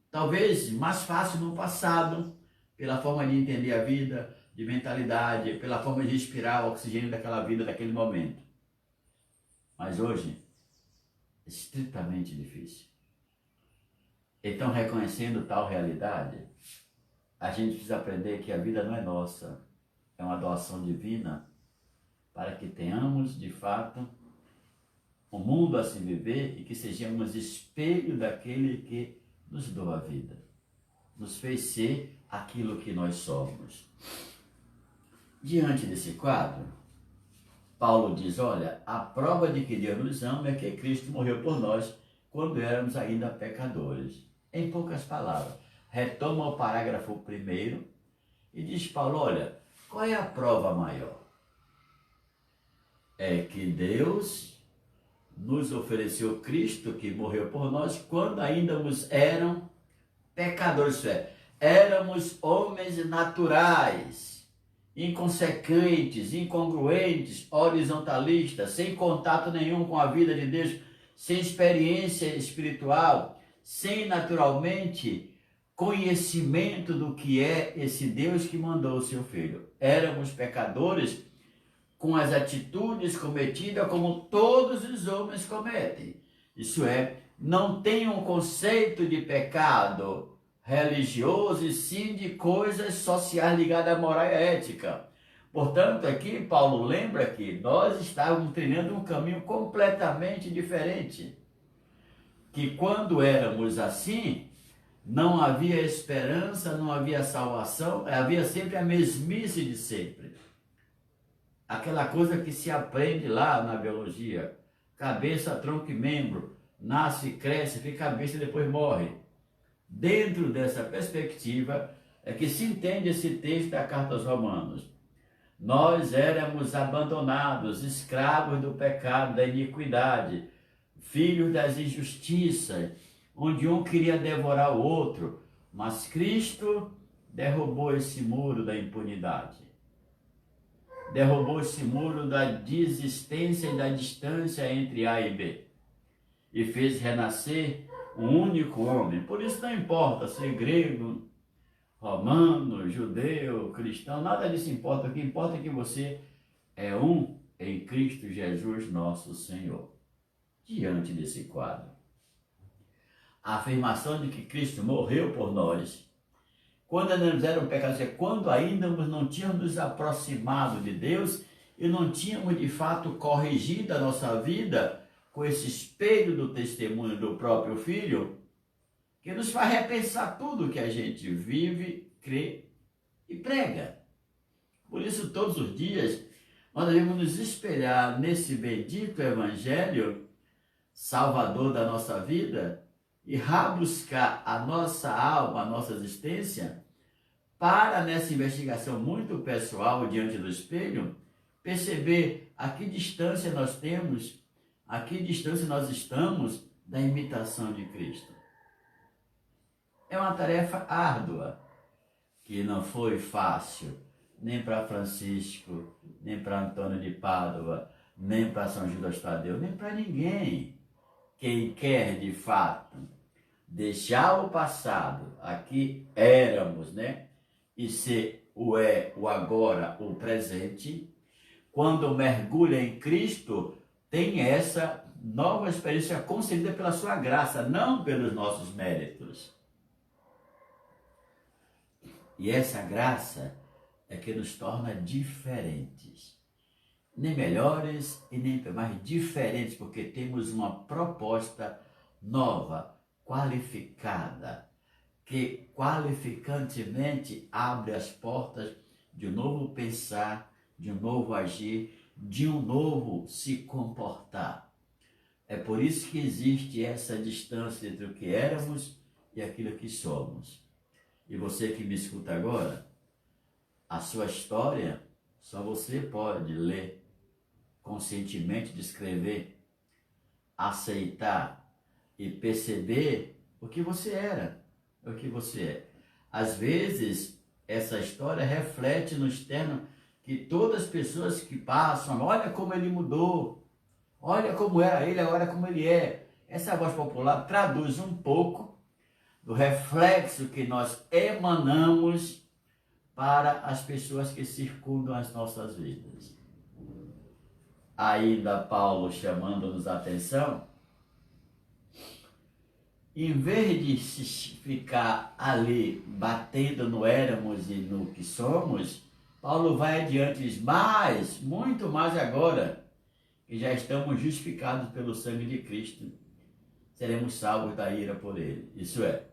Talvez mais fácil no passado, pela forma de entender a vida, de mentalidade, pela forma de respirar o oxigênio daquela vida, daquele momento. Mas hoje, é estritamente difícil. Então, reconhecendo tal realidade, a gente precisa aprender que a vida não é nossa, é uma doação divina, para que tenhamos, de fato, um mundo a se viver e que sejamos espelho daquele que nos doa a vida, nos fez ser aquilo que nós somos. Diante desse quadro, Paulo diz, olha, a prova de que Deus nos ama é que Cristo morreu por nós quando éramos ainda pecadores. Em poucas palavras, retoma o parágrafo 1º e diz Paulo, olha, qual é a prova maior? É que Deus nos ofereceu Cristo que morreu por nós quando ainda eram pecadores, isso é, éramos homens naturais, inconsequentes, incongruentes, horizontalistas, sem contato nenhum com a vida de Deus, sem experiência espiritual, sem naturalmente conhecimento do que é esse Deus que mandou o seu Filho. Éramos pecadores com as atitudes cometidas como todos os homens cometem. Isso é, não tem um conceito de pecado religioso e sim de coisas sociais ligadas à moral e à ética. Portanto, aqui Paulo lembra que nós estávamos trilhando um caminho completamente diferente. Que quando éramos assim, não havia esperança, não havia salvação, havia sempre a mesmice de sempre. Aquela coisa que se aprende lá na biologia, cabeça, tronco e membro, nasce, cresce, fica cabeça e depois morre. Dentro dessa perspectiva é que se entende esse texto da Carta aos Romanos. Nós éramos abandonados, escravos do pecado, da iniquidade, filhos das injustiças, onde um queria devorar o outro, mas Cristo derrubou esse muro da impunidade. Derrubou esse muro da desistência e da distância entre A e B. E fez renascer um único homem. Por isso não importa ser grego, romano, judeu, cristão, nada disso importa. O que importa é que você é um em Cristo Jesus nosso Senhor. Diante desse quadro, a afirmação de que Cristo morreu por nós, quando ainda eram pecadores, quando ainda não tínhamos nos aproximado de Deus e não tínhamos de fato corrigido a nossa vida com esse espelho do testemunho do próprio Filho, que nos faz repensar tudo que a gente vive, crê e prega. Por isso, todos os dias, nós devemos nos espelhar nesse bendito Evangelho, Salvador da nossa vida, e rabuscar a nossa alma, a nossa existência, para, nessa investigação muito pessoal diante do espelho, perceber a que distância nós temos, a que distância nós estamos da imitação de Cristo. É uma tarefa árdua, que não foi fácil, nem para Francisco, nem para Antônio de Pádua, nem para São Judas Tadeu, nem para ninguém. Quem quer, de fato, deixar o passado, aqui éramos, né? E ser o agora, o presente, quando mergulha em Cristo, tem essa nova experiência concedida pela sua graça, não pelos nossos méritos. E essa graça é que nos torna diferentes. Nem melhores e nem mais diferentes, porque temos uma proposta nova, qualificada, que qualificantemente abre as portas de um novo pensar, de um novo agir, de um novo se comportar. É por isso que existe essa distância entre o que éramos e aquilo que somos. E você que me escuta agora, a sua história só você pode ler, conscientemente descrever, aceitar e perceber o que você era, o que você é. Às vezes, essa história reflete no externo que todas as pessoas que passam, olha como ele mudou, olha como era ele, agora como ele é. Essa voz popular traduz um pouco do reflexo que nós emanamos para as pessoas que circundam as nossas vidas. Ainda Paulo chamando-nos a atenção, em vez de ficar ali batendo no éramos e no que somos, Paulo vai adiante e diz, mais, muito mais agora, que já estamos justificados pelo sangue de Cristo, seremos salvos da ira por ele. Isso é,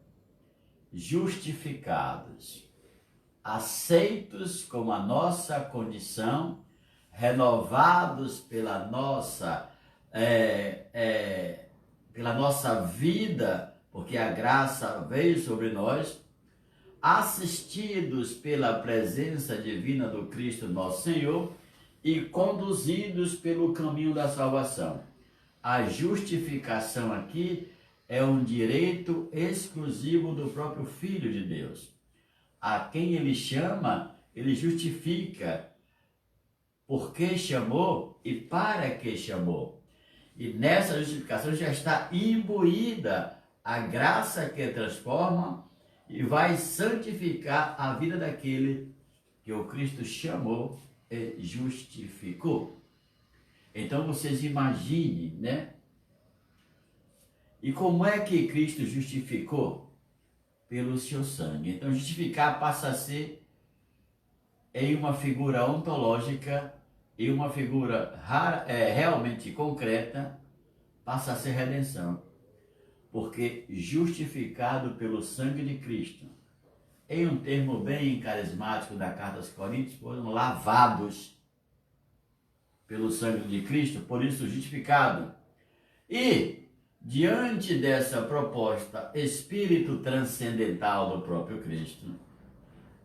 justificados, aceitos como a nossa condição, renovados pela nossa vida, porque a graça veio sobre nós, assistidos pela presença divina do Cristo nosso Senhor e conduzidos pelo caminho da salvação. A justificação aqui é um direito exclusivo do próprio Filho de Deus. A quem ele chama, ele justifica por que chamou e para que chamou. E nessa justificação já está imbuída a graça que transforma e vai santificar a vida daquele que o Cristo chamou e justificou. Então vocês imaginem, né? E como é que Cristo justificou? Pelo seu sangue. Então justificar passa a ser em uma figura ontológica e uma figura realmente concreta, passa a ser redenção. Porque justificado pelo sangue de Cristo, em um termo bem carismático da Carta aos Coríntios, foram lavados pelo sangue de Cristo, por isso justificado. E, diante dessa proposta, espírito transcendental do próprio Cristo,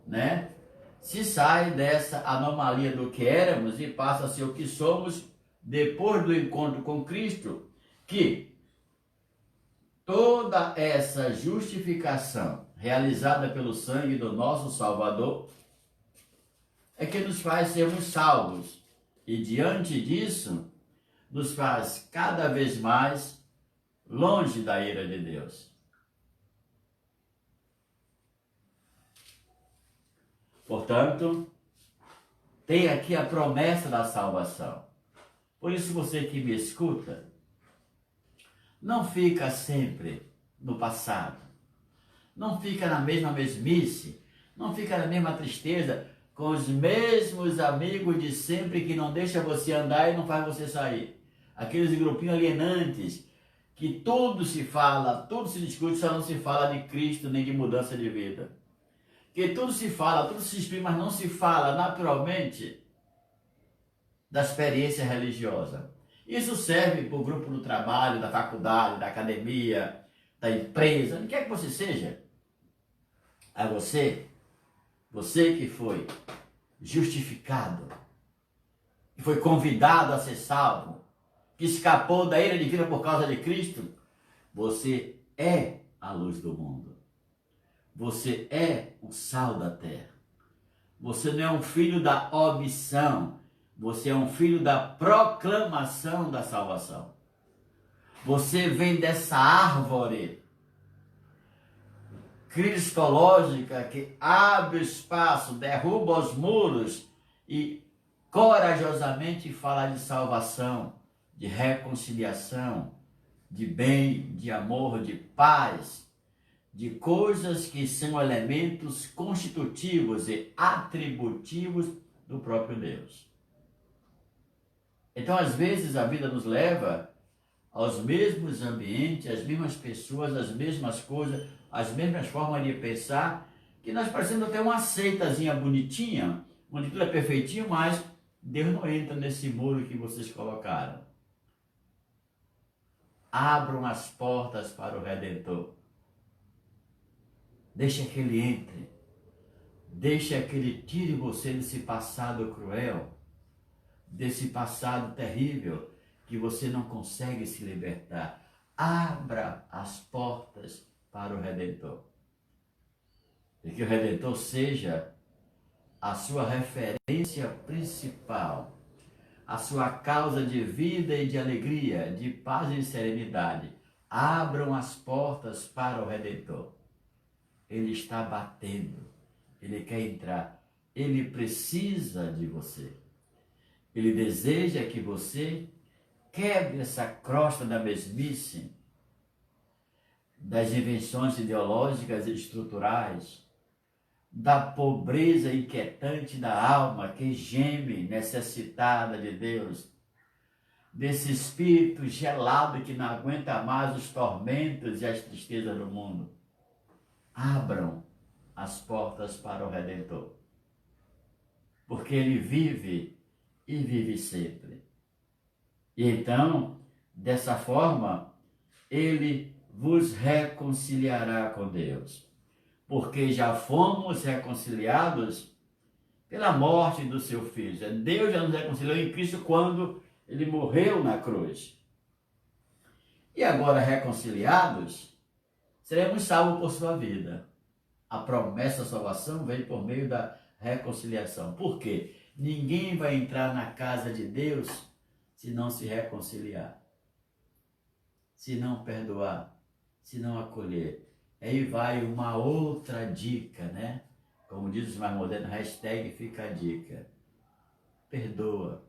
né? Se sai dessa anomalia do que éramos e passa a ser o que somos depois do encontro com Cristo, que toda essa justificação realizada pelo sangue do nosso Salvador é que nos faz sermos salvos. E diante disso, nos faz cada vez mais longe da ira de Deus. Portanto, tem aqui a promessa da salvação. Por isso você que me escuta, não fica sempre no passado. Não fica na mesma mesmice, não fica na mesma tristeza, com os mesmos amigos de sempre que não deixa você andar e não faz você sair. Aqueles grupinhos alienantes, que tudo se fala, tudo se discute, só não se fala de Cristo nem de mudança de vida. Que tudo se fala, tudo se exprime, mas não se fala naturalmente da experiência religiosa. Isso serve para o grupo do trabalho, da faculdade, da academia, da empresa, onde quer que você seja. A você que foi justificado, que foi convidado a ser salvo, que escapou da ira divina por causa de Cristo, você é a luz do mundo. Você é o sal da terra. Você não é um filho da omissão, você é um filho da proclamação da salvação. Você vem dessa árvore cristológica que abre espaço, derruba os muros e corajosamente fala de salvação, de reconciliação, de bem, de amor, de paz, de coisas que são elementos constitutivos e atributivos do próprio Deus. Então, às vezes, a vida nos leva aos mesmos ambientes, às mesmas pessoas, às mesmas coisas, às mesmas formas de pensar, que nós parecemos até uma seitazinha bonitinha, onde tudo é perfeitinho, mas Deus não entra nesse muro que vocês colocaram. Abram as portas para o Redentor. Deixa que Ele entre. Deixa que Ele tire você desse passado cruel, desse passado terrível, que você não consegue se libertar. Abra as portas para o Redentor. E que o Redentor seja a sua referência principal, a sua causa de vida e de alegria, de paz e serenidade. Abram as portas para o Redentor. Ele está batendo, Ele quer entrar, Ele precisa de você. Ele deseja que você quebre essa crosta da mesmice, das invenções ideológicas e estruturais, da pobreza inquietante da alma que geme necessitada de Deus, desse espírito gelado que não aguenta mais os tormentos e as tristezas do mundo. Abram as portas para o Redentor, porque Ele vive e vive sempre. E então, dessa forma, Ele vos reconciliará com Deus, porque já fomos reconciliados pela morte do seu Filho. Deus já nos reconciliou em Cristo quando Ele morreu na cruz. E agora, reconciliados, seremos salvos por sua vida. A promessa da salvação vem por meio da reconciliação. Por quê? Ninguém vai entrar na casa de Deus se não se reconciliar, se não perdoar, se não acolher. Aí vai uma outra dica, né? Como diz os mais modernos, hashtag fica a dica. Perdoa.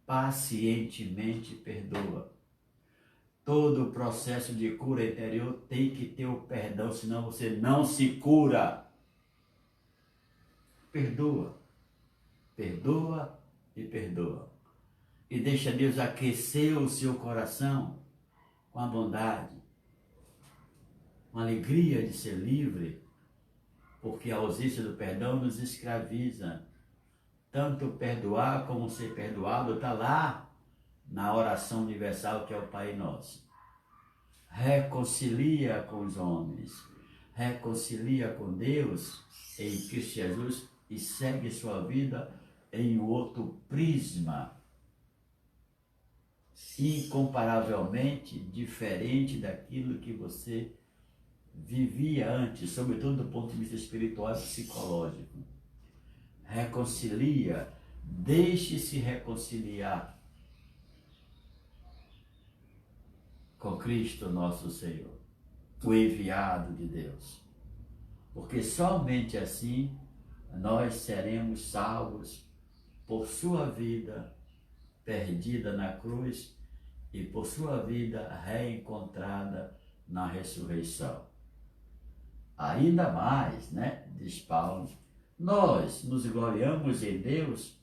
Pacientemente perdoa. Todo o processo de cura interior tem que ter o perdão, senão você não se cura. Perdoa. Perdoa e perdoa. E deixa Deus aquecer o seu coração com a bondade, com a alegria de ser livre, porque a ausência do perdão nos escraviza. Tanto perdoar como ser perdoado está lá na oração universal que é o Pai Nosso. Reconcilia com os homens, reconcilia com Deus em Cristo Jesus e segue sua vida em outro prisma, incomparavelmente diferente daquilo que você vivia antes, sobretudo do ponto de vista espiritual e psicológico. Reconcilia, deixe-se reconciliar com Cristo nosso Senhor, o enviado de Deus. Porque somente assim nós seremos salvos por sua vida perdida na cruz e por sua vida reencontrada na ressurreição. Ainda mais, né, diz Paulo, nós nos gloriamos em Deus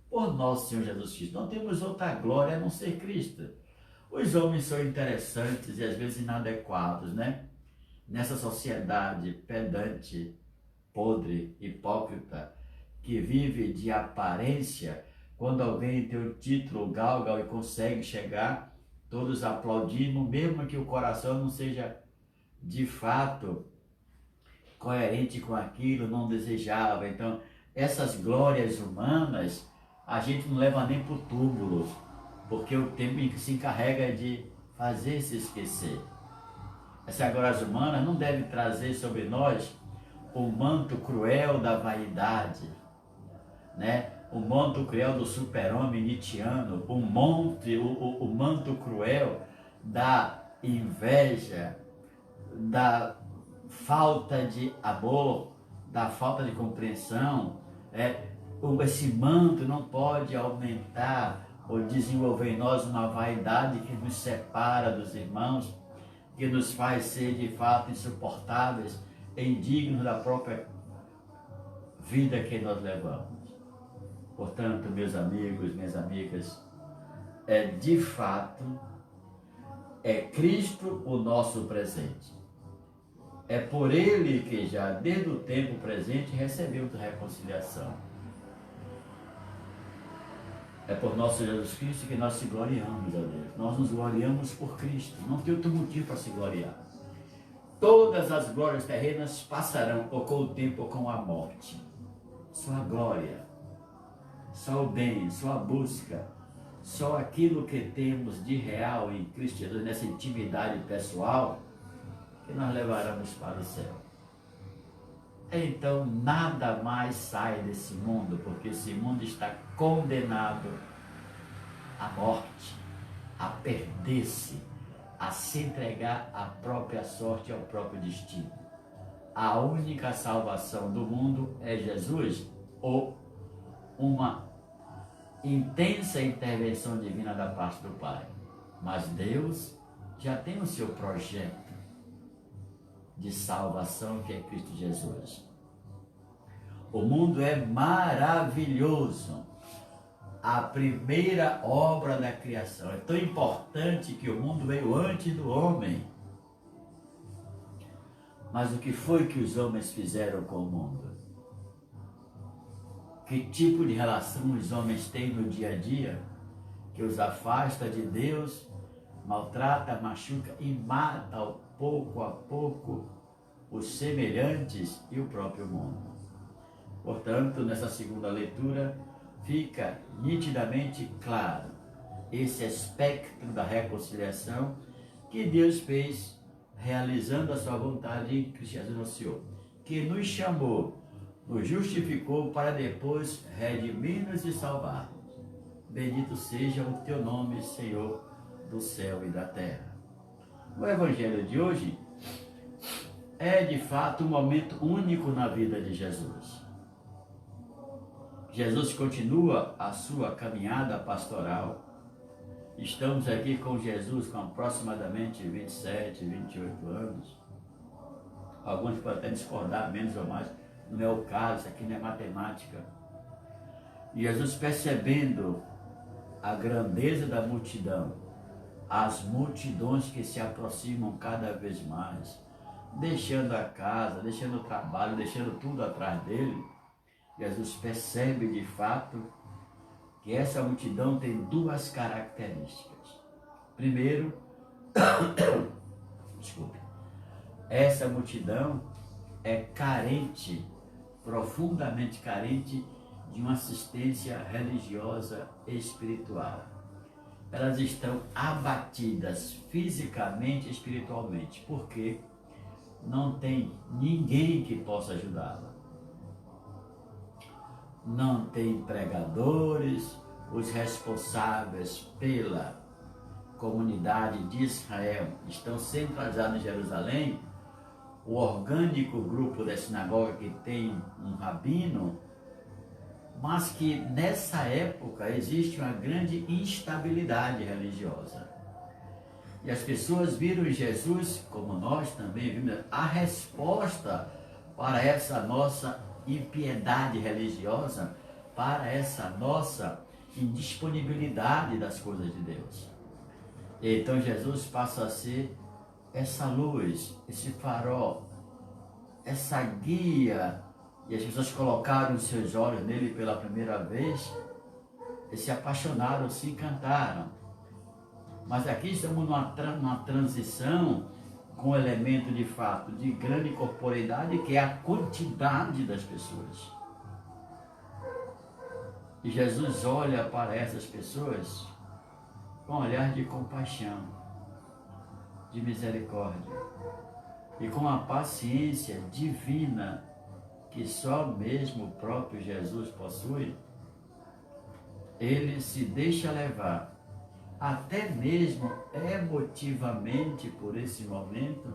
por nosso Senhor Jesus Cristo. Não temos outra glória a não ser Cristo. Os homens são interessantes e às vezes inadequados, né? Nessa sociedade pedante, podre, hipócrita, que vive de aparência, quando alguém tem o título, galga e consegue chegar, todos aplaudindo, mesmo que o coração não seja de fato coerente com aquilo, não desejava. Então, essas glórias humanas, a gente não leva nem para o túmulo, porque o tempo se encarrega de fazer se esquecer. Essas glórias humanas não devem trazer sobre nós o manto cruel da vaidade, né? O manto cruel do super-homem nietzschiano, o manto cruel da inveja, da falta de amor, da falta de compreensão. Esse manto não pode aumentar ou desenvolver em nós uma vaidade que nos separa dos irmãos, que nos faz ser de fato insuportáveis, indignos da própria vida que nós levamos. Portanto, meus amigos, minhas amigas, de fato, é Cristo o nosso presente. É por Ele que já desde o tempo presente recebemos a reconciliação. É por nosso Jesus Cristo que nós se gloriamos a Deus. Nós nos gloriamos por Cristo. Não tem outro motivo para se gloriar. Todas as glórias terrenas passarão, ou com o tempo ou com a morte. Só a glória, só o bem, só a busca, só aquilo que temos de real em Cristo Jesus, nessa intimidade pessoal, que nós levaremos para o céu. Então nada mais sai desse mundo, porque esse mundo está condenado à morte, a perder-se, a se entregar à própria sorte e ao próprio destino. A única salvação do mundo é Jesus, ou uma intensa intervenção divina da parte do Pai. Mas Deus já tem o seu projeto de salvação, que é Cristo Jesus. O mundo é maravilhoso. A primeira obra da criação. É tão importante que o mundo veio antes do homem. Mas o que foi que os homens fizeram com o mundo? Que tipo de relação os homens têm no dia a dia que os afasta de Deus, maltrata, machuca e mata pouco a pouco os semelhantes e o próprio mundo? Portanto, nessa segunda leitura, fica nitidamente claro esse aspecto da reconciliação que Deus fez, realizando a sua vontade em Cristo Jesus nosso Senhor, que nos chamou, nos justificou para depois redimir-nos e salvar. Bendito seja o teu nome, Senhor do céu e da terra. O Evangelho de hoje é de fato um momento único na vida de Jesus. Jesus continua a sua caminhada pastoral. Estamos aqui com Jesus com aproximadamente 27, 28 anos. Alguns podem até discordar, menos ou mais. Não é o caso, isso aqui não é matemática. E Jesus, percebendo a grandeza da multidão, as multidões que se aproximam cada vez mais, deixando a casa, deixando o trabalho, deixando tudo atrás dele, Jesus percebe de fato que essa multidão tem duas características. Primeiro, desculpe, essa multidão é carente, profundamente carente de uma assistência religiosa e espiritual. Elas estão abatidas fisicamente e espiritualmente, porque não tem ninguém que possa ajudá-la. Não tem pregadores, os responsáveis pela comunidade de Israel estão centralizados em Jerusalém. O orgânico grupo da sinagoga que tem um rabino, mas que nessa época existe uma grande instabilidade religiosa. E as pessoas viram em Jesus, como nós também vimos, a resposta para essa nossa impiedade religiosa, para essa nossa indisponibilidade das coisas de Deus. E então Jesus passa a ser essa luz, esse farol, essa guia, e as pessoas colocaram os seus olhos nele pela primeira vez e se apaixonaram, se encantaram. Mas aqui estamos numa transição com um elemento de fato de grande corporeidade, que é a quantidade das pessoas. E Jesus olha para essas pessoas com um olhar de compaixão, de misericórdia e com a paciência divina que só mesmo o próprio Jesus possui. Ele se deixa levar, até mesmo emotivamente, por esse momento,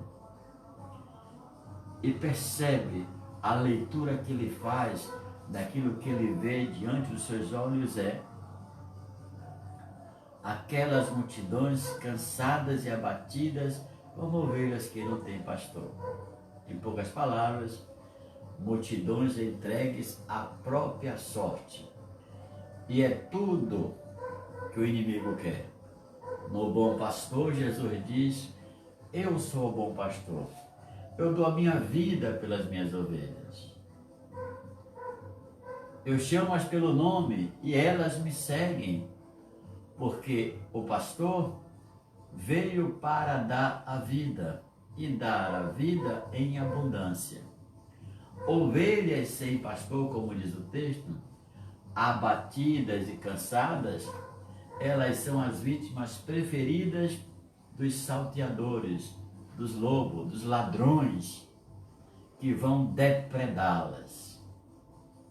e percebe a leitura que ele faz daquilo que ele vê diante dos seus olhos é aquelas multidões cansadas e abatidas como ovelhas que não têm pastor. Em poucas palavras, multidões entregues à própria sorte. E é tudo que o inimigo quer. No bom pastor, Jesus diz: eu sou o bom pastor. Eu dou a minha vida pelas minhas ovelhas. Eu chamo-as pelo nome e elas me seguem, porque o pastor veio para dar a vida e dar a vida em abundância. Ovelhas sem pastor, como diz o texto, abatidas e cansadas, elas são as vítimas preferidas dos salteadores, dos lobos, dos ladrões que vão depredá-las.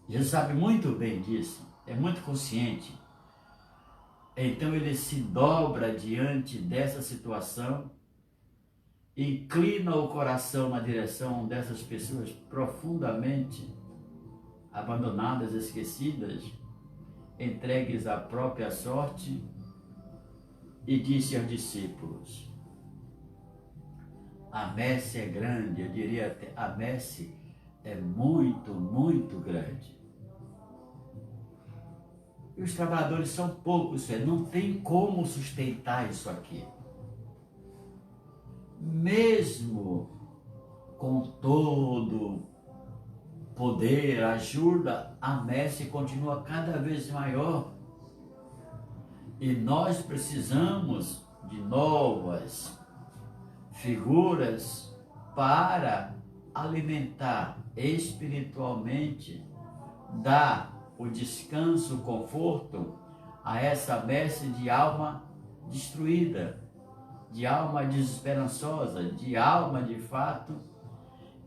Jesus sabe muito bem disso, é muito consciente. Então ele se dobra diante dessa situação, inclina o coração na direção dessas pessoas profundamente abandonadas, esquecidas, entregues à própria sorte, e disse aos discípulos: a messe é grande, eu diria até, a messe é muito, muito grande. E os trabalhadores são poucos, não tem como sustentar isso aqui. Mesmo com todo poder, ajuda, a messe continua cada vez maior. E nós precisamos de novas figuras para alimentar espiritualmente, dar o descanso, o conforto a essa messe de alma destruída, de alma desesperançosa, de alma de fato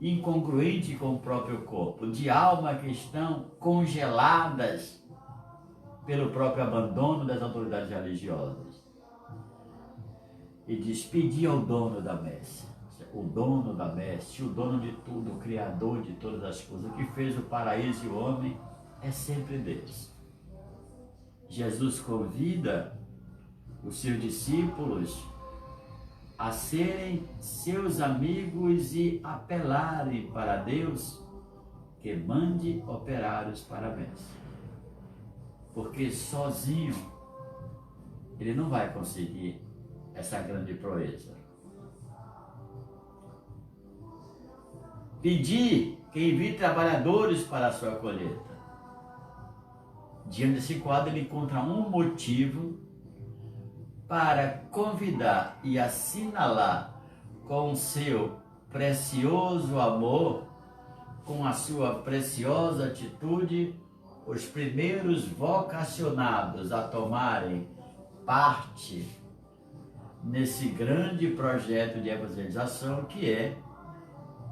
incongruente com o próprio corpo, de alma que estão congeladas pelo próprio abandono das autoridades religiosas. E diz: pedi ao dono da messe, o dono da messe, o dono de tudo, o criador de todas as coisas, o que fez o paraíso e o homem, é sempre Deus. Jesus convida os seus discípulos a serem seus amigos e apelarem para Deus que mande operários para a messe. Porque sozinho ele não vai conseguir essa grande proeza. Pedir que envie trabalhadores para a sua colheita. Diante desse quadro, ele encontra um motivo para convidar e assinalar com o seu precioso amor, com a sua preciosa atitude, os primeiros vocacionados a tomarem parte nesse grande projeto de evangelização, que é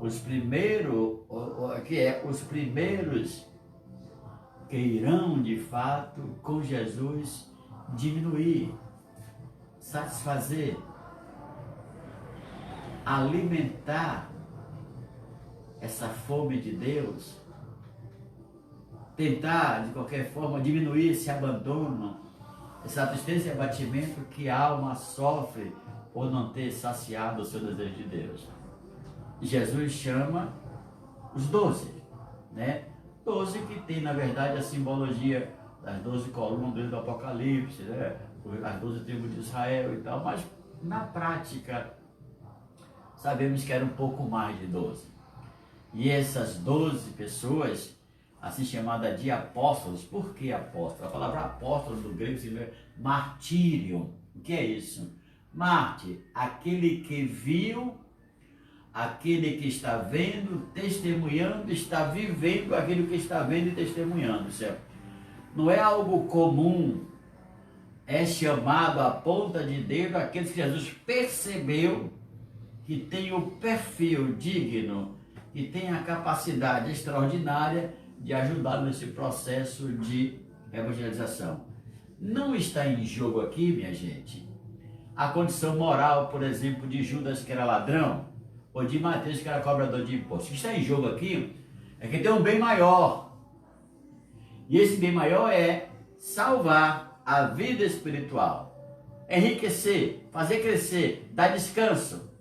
os primeiros que irão de fato com Jesus diminuir, satisfazer, alimentar essa fome de Deus, tentar de qualquer forma diminuir esse abandono, essa tristeza e abatimento que a alma sofre por não ter saciado o seu desejo de Deus. Jesus chama os 12, né? 12 que tem, na verdade, a simbologia das 12 colunas do Apocalipse, né? As 12 tribos de Israel e tal, mas na prática sabemos que era um pouco mais de 12. E essas 12 pessoas, assim chamada de apóstolos. Por que apóstolo? A palavra apóstolo do grego significa martírio. O que é isso? Mártir, aquele que viu, aquele que está vendo, testemunhando, está vivendo aquilo que está vendo e testemunhando. Certo? Não é algo comum, é chamado a ponta de dedo aqueles que Jesus percebeu que tem o perfil digno, que tem a capacidade extraordinária de ajudar nesse processo de evangelização. Não está em jogo aqui, minha gente, a condição moral, por exemplo, de Judas, que era ladrão, ou de Mateus, que era cobrador de impostos. O que está em jogo aqui é que tem um bem maior. E esse bem maior é salvar a vida espiritual, enriquecer, fazer crescer, dar descanso,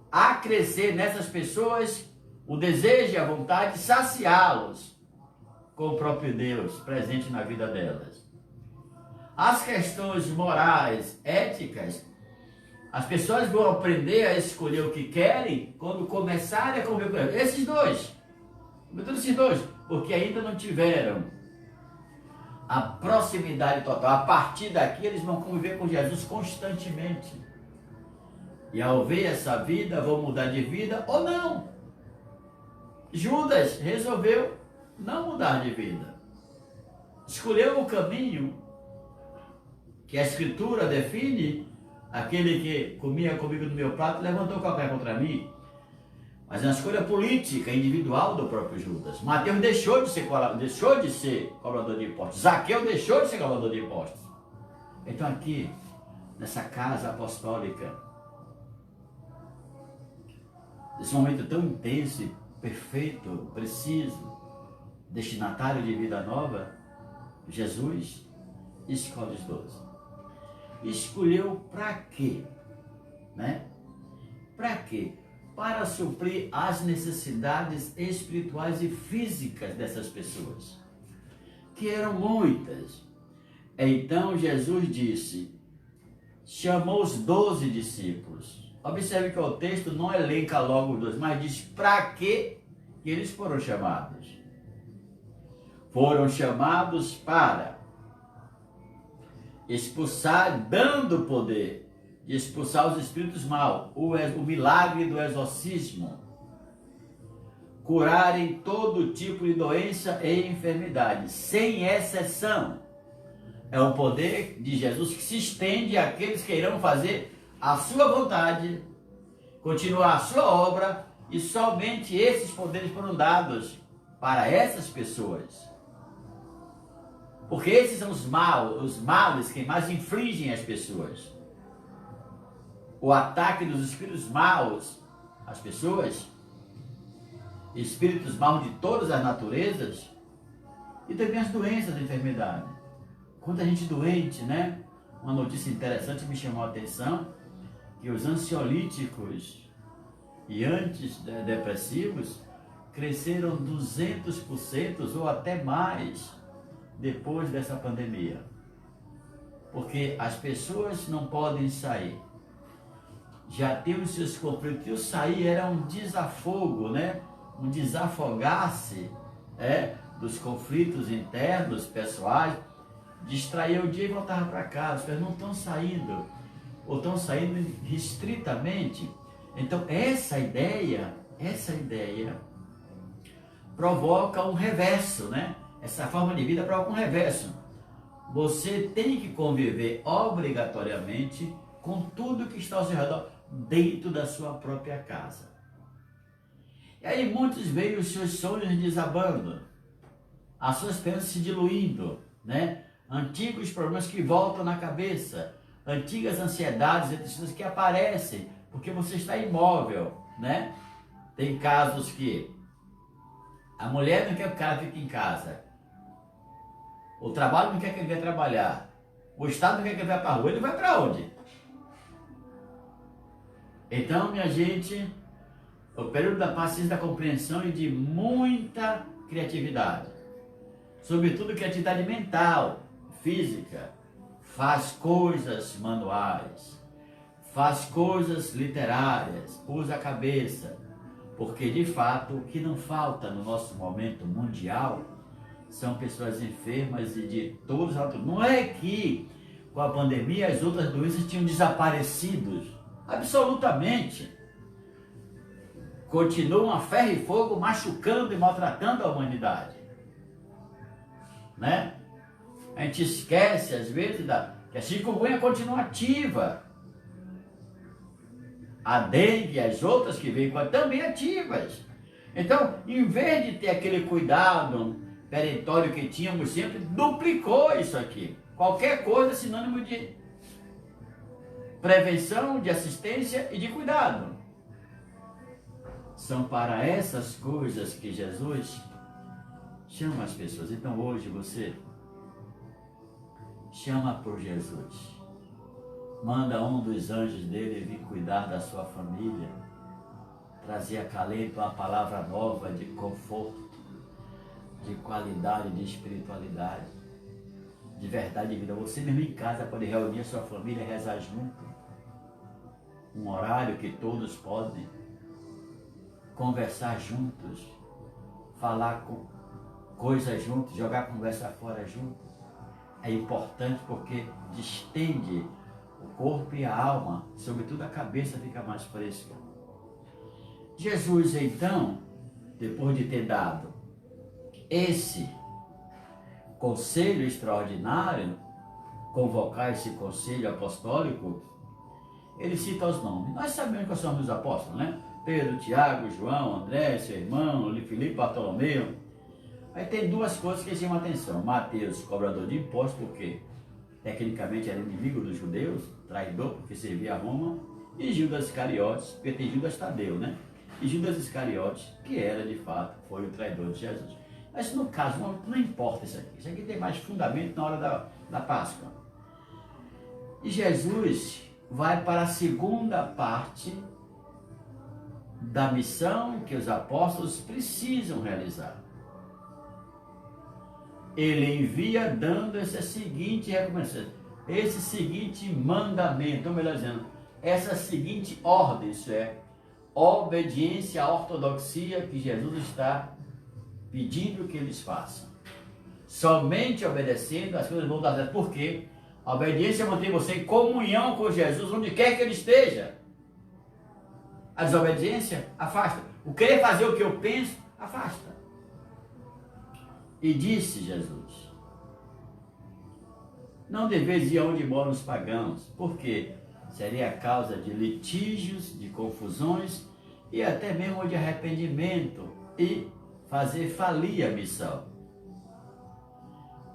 acrescer nessas pessoas o desejo e a vontade de saciá-los com o próprio Deus presente na vida delas. As questões morais, éticas, as pessoas vão aprender a escolher o que querem quando começarem a conviver com eles. Esses dois, porque ainda não tiveram a proximidade total. A partir daqui eles vão conviver com Jesus constantemente. E ao ver essa vida, vão mudar de vida ou não. Judas resolveu não mudar de vida. Escolheu o caminho que a Escritura define. Aquele que comia comigo no meu prato levantou qualquer contra mim. Mas é uma escolha política, individual do próprio Judas. Mateus deixou de ser cobrador de impostos. Zaqueu deixou de ser cobrador de impostos. Então aqui, nessa casa apostólica, nesse momento tão intenso, perfeito, preciso, destinatário de vida nova, Jesus escolhe os 12. Escolheu para quê? Né? Para quê? Para suprir as necessidades espirituais e físicas dessas pessoas, que eram muitas. Então Jesus disse, chamou os 12 discípulos. Observe que o texto não elenca logo os 12, mas diz para que eles foram chamados. Foram chamados para expulsar, dando poder de expulsar os espíritos maus, o milagre do exorcismo, curarem todo tipo de doença e enfermidade, sem exceção. É o poder de Jesus que se estende àqueles que irão fazer a sua vontade, continuar a sua obra, e somente esses poderes foram dados para essas pessoas. Porque esses são os males que mais infligem às pessoas. O ataque dos espíritos maus às pessoas, espíritos maus de todas as naturezas, e também as doenças da enfermidade. Quanta gente doente, né? Uma notícia interessante me chamou a atenção, que os ansiolíticos e antidepressivos cresceram 200% ou até mais depois dessa pandemia, porque as pessoas não podem sair, já tem os seus conflitos, e o sair era um desafogo, né? Um desafogar-se dos conflitos internos, pessoais, distrair o dia e voltar para casa. As pessoas não estão saindo, ou estão saindo restritamente. Então essa ideia provoca um reverso, né? Essa forma de vida provoca um reverso. Você tem que conviver obrigatoriamente com tudo que está ao seu redor dentro da sua própria casa. E aí muitos veem os seus sonhos desabando, as suas esperanças se diluindo, né? Antigos problemas que voltam na cabeça, antigas ansiedades e tristezas que aparecem, porque você está imóvel, né? Tem casos que a mulher não quer que o cara fique em casa, o trabalho não quer que ele venha trabalhar, o Estado não quer que ele vá para a rua, ele vai para onde? Então, minha gente, o período da paciência, da compreensão e de muita criatividade. Sobretudo criatividade mental, física. Faz coisas manuais, faz coisas literárias, usa a cabeça. Porque, de fato, o que não falta no nosso momento mundial são pessoas enfermas e de todos os outros. Não é que com a pandemia as outras doenças tinham desaparecido. Absolutamente. Continuam a ferro e fogo machucando e maltratando a humanidade. Né? A gente esquece às vezes que a chikungunya continua ativa. A dengue e as outras que vêm também ativas. Então, em vez de ter aquele cuidado perentório que tínhamos sempre, duplicou isso aqui. Qualquer coisa é sinônimo de prevenção, de assistência e de cuidado. São para essas coisas que Jesus chama as pessoas. Então hoje você chama por Jesus. Manda um dos anjos dele vir cuidar da sua família, trazer acalento, uma palavra nova de conforto, de qualidade, de espiritualidade, de verdade de vida. Você mesmo em casa pode reunir a sua família e rezar junto. Um horário que todos podem conversar juntos, falar com coisas juntos, jogar conversa fora juntos. É importante porque distende o corpo e a alma, sobretudo a cabeça fica mais fresca. Jesus, então, depois de ter dado esse conselho extraordinário, convocar esse conselho apostólico, ele cita os nomes. Nós sabemos quais são os apóstolos, né? Pedro, Tiago, João, André, seu irmão, Filipe, Bartolomeu. Aí tem duas coisas que chamam a atenção. Mateus, cobrador de impostos, porque tecnicamente era inimigo dos judeus, traidor, porque servia a Roma, e Judas Iscariotes, porque tem Judas Tadeu, né? E Judas Iscariotes, que era de fato, foi o traidor de Jesus. Mas no caso, não importa isso aqui. Isso aqui tem mais fundamento na hora da Páscoa. E Jesus vai para a segunda parte da missão que os apóstolos precisam realizar. Ele envia dando essa seguinte recomendação, esse seguinte mandamento, ou melhor dizendo, essa seguinte ordem, isso é, obediência à ortodoxia que Jesus está pedindo que eles façam. Somente obedecendo as coisas vão dar certo. Por quê? A obediência mantém você em comunhão com Jesus, onde quer que ele esteja. A desobediência afasta. O querer fazer o que eu penso, afasta. E disse Jesus: não deveis ir aonde moram os pagãos, porque seria a causa de litígios, de confusões e até mesmo de arrependimento e fazer falir a missão.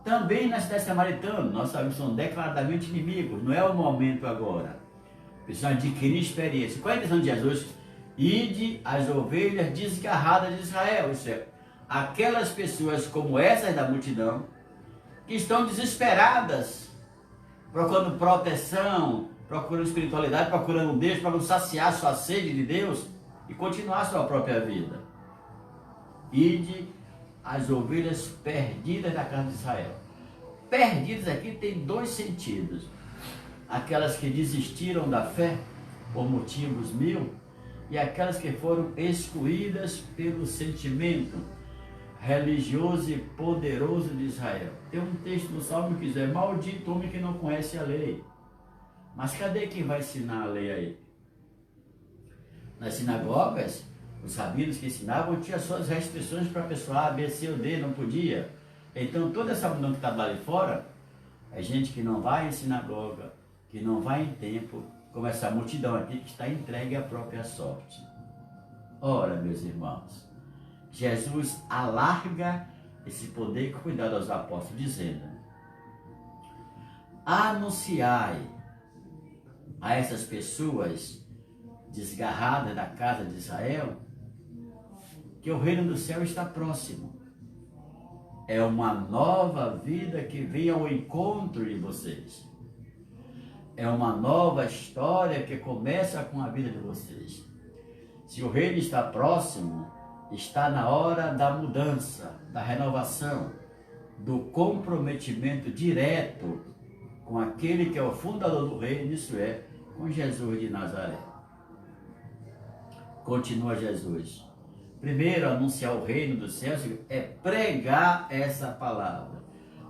Também na cidade samaritana, nós sabemos que são declaradamente inimigos, não é o momento agora. Precisam adquirir experiência. Qual é a intenção de Jesus? Ide as ovelhas desgarradas de Israel, isso é, aquelas pessoas como essas da multidão, que estão desesperadas, procurando proteção, procurando espiritualidade, procurando Deus, procurando saciar sua sede de Deus e continuar sua própria vida. Ide as ovelhas perdidas da casa de Israel. Perdidas aqui tem dois sentidos. Aquelas que desistiram da fé por motivos mil e aquelas que foram excluídas pelo sentimento religioso e poderoso de Israel. Tem um texto no Salmo que diz: maldito homem que não conhece a lei. Mas cadê quem vai ensinar a lei aí? Nas sinagogas, os rabinos que ensinavam tinham suas restrições para a pessoa A, B, C ou D, não podia. Então toda essa multidão que está lá de fora é gente que não vai em sinagoga, que não vai em templo, como essa multidão aqui que está entregue à própria sorte. Ora, meus irmãos, Jesus alarga esse poder e cuidado aos apóstolos, dizendo: anunciai a essas pessoas desgarradas da casa de Israel que o reino do céu está próximo. É uma nova vida que vem ao encontro de vocês. É uma nova história que começa com a vida de vocês. Se o reino está próximo, está na hora da mudança, da renovação, do comprometimento direto com aquele que é o fundador do reino, isso é, com Jesus de Nazaré. Continua Jesus. Primeiro, anunciar o reino dos céus é pregar essa palavra.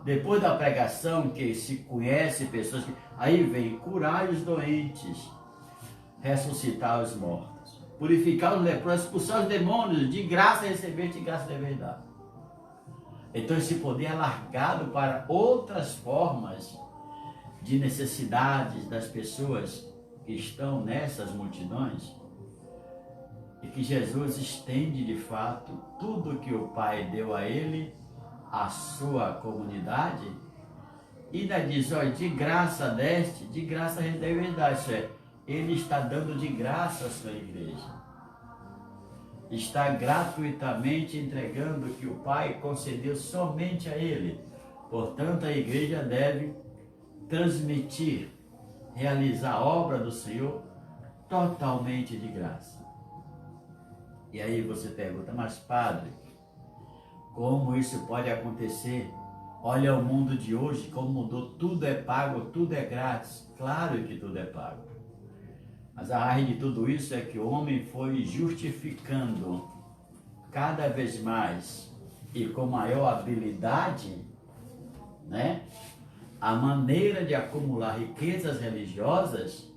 Depois da pregação, que se conhece pessoas, aí vem curar os doentes, ressuscitar os mortos, purificar os leprosos, expulsar os demônios, de graça receber, de graça dever dar. Então esse poder é alargado para outras formas de necessidades das pessoas que estão nessas multidões, e que Jesus estende de fato tudo que o Pai deu a ele, a sua comunidade, e ainda diz, olha, de graça deste, de graça deve dar. Isso é, ele está dando de graça a sua igreja. Está gratuitamente entregando o que o Pai concedeu somente a ele. Portanto, a igreja deve transmitir, realizar a obra do Senhor totalmente de graça. E aí você pergunta, mas padre, como isso pode acontecer? Olha o mundo de hoje, como mudou, tudo é pago, tudo é grátis. Claro que tudo é pago. Mas a raiz de tudo isso é que o homem foi justificando cada vez mais e com maior habilidade, né, a maneira de acumular riquezas religiosas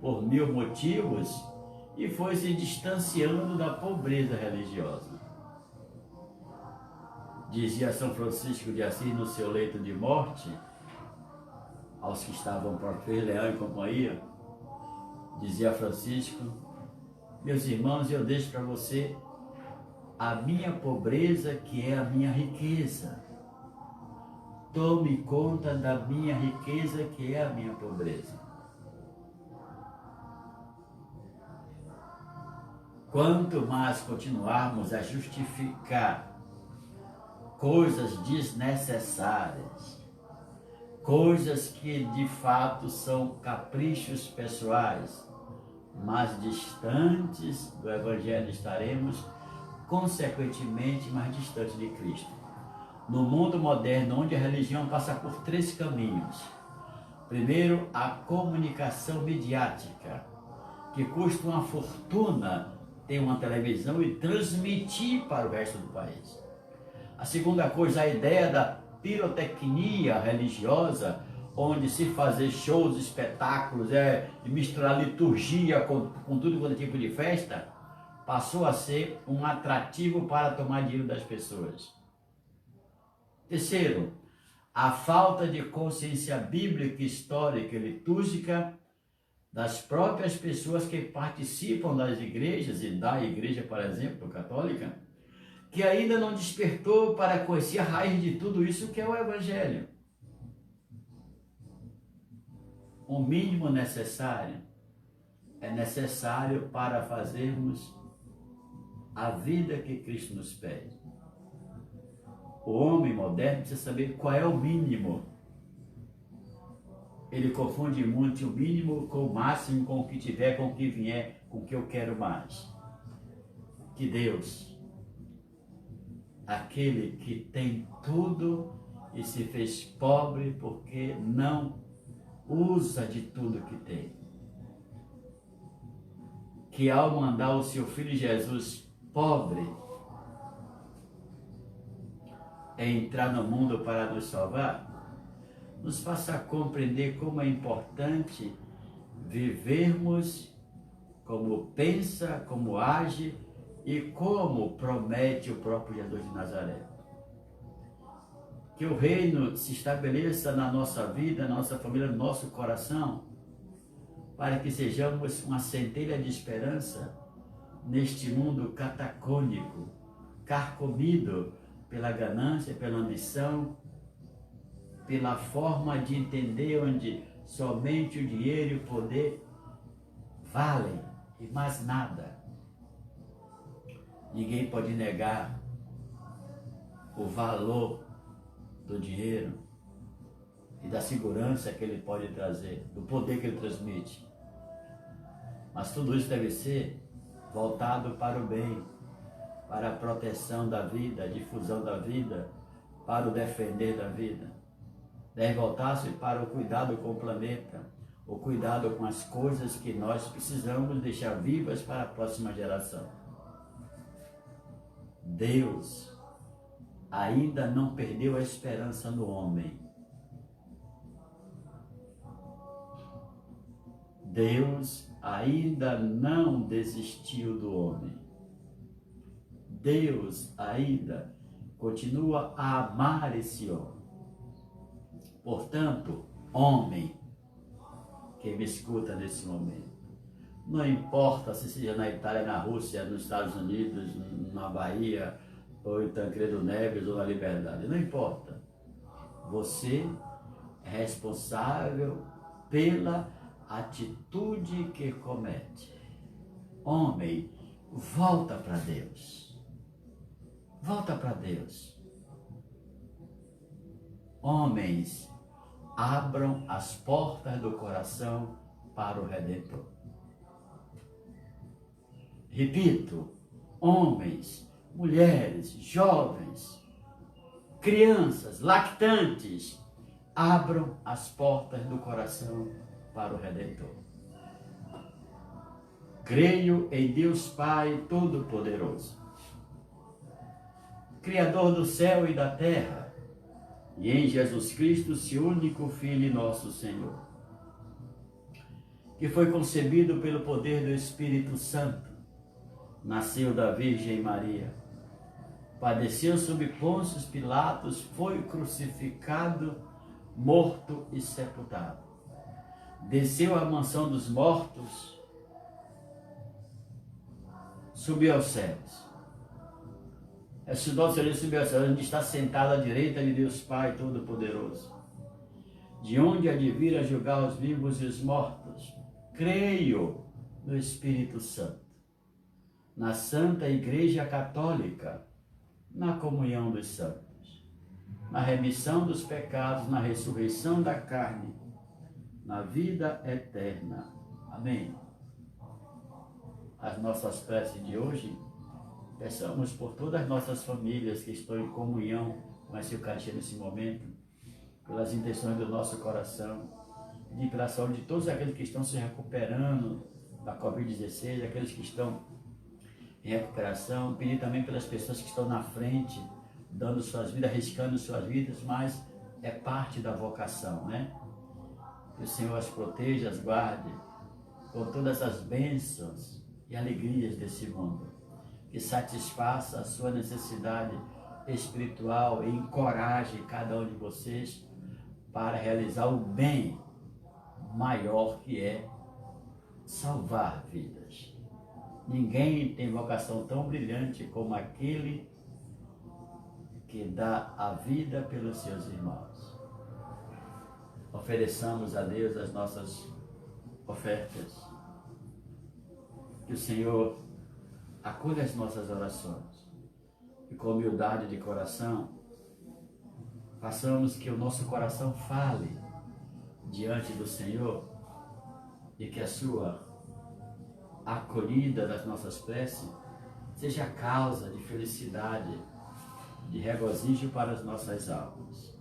por mil motivos, e foi se distanciando da pobreza religiosa. Dizia São Francisco de Assis no seu leito de morte, aos que estavam próprio Leão e companhia, dizia Francisco, meus irmãos, eu deixo para você a minha pobreza, que é a minha riqueza. Tome conta da minha riqueza, que é a minha pobreza. Quanto mais continuarmos a justificar coisas desnecessárias, coisas que de fato são caprichos pessoais, mas distantes do Evangelho estaremos, consequentemente mais distantes de Cristo. No mundo moderno, onde a religião passa por três caminhos. Primeiro, a comunicação midiática, que custa uma fortuna ter uma televisão e transmitir para o resto do país. A segunda coisa, a ideia da pirotecnia religiosa, onde se fazer shows, espetáculos, e misturar liturgia com tudo quanto é tipo de festa, passou a ser um atrativo para tomar dinheiro das pessoas. Terceiro, a falta de consciência bíblica, histórica e litúrgica das próprias pessoas que participam das igrejas, e da igreja, por exemplo, católica, que ainda não despertou para conhecer a raiz de tudo isso, que é o Evangelho. O mínimo necessário é necessário para fazermos a vida que Cristo nos pede. O homem moderno precisa saber qual é o mínimo. Ele confunde muito o mínimo com o máximo, com o que tiver, com o que vier, com o que eu quero mais. Que Deus, aquele que tem tudo e se fez pobre porque não usa de tudo que tem, que ao mandar o seu Filho Jesus pobre entrar no mundo para nos salvar, nos faça compreender como é importante vivermos como pensa, como age e como promete o próprio Jesus de Nazaré. Que o reino se estabeleça na nossa vida, na nossa família, no nosso coração, para que sejamos uma centelha de esperança neste mundo catacônico, carcomido pela ganância, pela ambição, pela forma de entender onde somente o dinheiro e o poder valem e mais nada. Ninguém pode negar o valor do dinheiro e da segurança que ele pode trazer, do poder que ele transmite. Mas tudo isso deve ser voltado para o bem, para a proteção da vida, a difusão da vida, para o defender da vida. Deve voltar-se para o cuidado com o planeta, o cuidado com as coisas que nós precisamos deixar vivas para a próxima geração. Deus ainda não perdeu a esperança no homem. Deus ainda não desistiu do homem. Deus ainda continua a amar esse homem. Portanto, homem que me escuta nesse momento, não importa se seja na Itália, na Rússia, nos Estados Unidos, na Bahia, ou em Tancredo Neves, ou na Liberdade, não importa. Você é responsável pela atitude que comete. Homem, volta para Deus. Volta para Deus. Homens, abram as portas do coração para o Redentor. Repito, homens, mulheres, jovens, crianças, lactantes, abram as portas do coração para o Redentor. Creio em Deus Pai Todo-Poderoso, Criador do céu e da terra, e em Jesus Cristo, seu único Filho e nosso Senhor, que foi concebido pelo poder do Espírito Santo, nasceu da Virgem Maria, padeceu sob Pôncio Pilatos, foi crucificado, morto e sepultado. Desceu à mansão dos mortos, subiu aos céus. Esse nosso Senhor subiu aos céus, onde está sentado à direita de Deus Pai Todo-Poderoso, de onde há de vir a julgar os vivos e os mortos. Creio no Espírito Santo, na Santa Igreja Católica, na comunhão dos santos, na remissão dos pecados, na ressurreição da carne, na vida eterna. Amém. As nossas preces de hoje, peçamos por todas as nossas famílias que estão em comunhão com essa Eucaristia nesse momento, pelas intenções do nosso coração, pedir pela saúde de todos aqueles que estão se recuperando da Covid-19, aqueles que estão em recuperação, pedir também pelas pessoas que estão na frente, dando suas vidas, arriscando suas vidas, mas é parte da vocação, né? Que o Senhor as proteja, as guarde com todas as bênçãos e alegrias desse mundo, que satisfaça a sua necessidade espiritual e encoraje cada um de vocês para realizar o bem maior, que é salvar vidas. Ninguém tem vocação tão brilhante como aquele que dá a vida pelos seus irmãos. Ofereçamos a Deus as nossas ofertas. Que o Senhor acolha as nossas orações. E com humildade de coração, façamos que o nosso coração fale diante do Senhor e que a sua acolhida das nossas preces seja causa de felicidade, de regozijo para as nossas almas.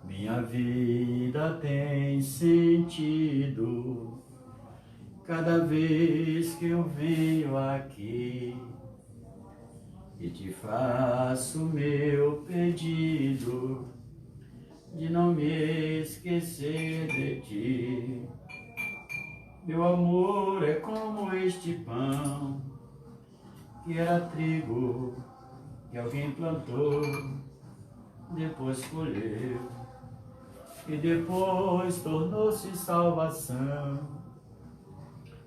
Minha vida tem sentido cada vez que eu venho aqui e te faço meu pedido de não me esquecer de ti. Meu amor é como este pão que era trigo que alguém plantou, depois colheu e depois tornou-se salvação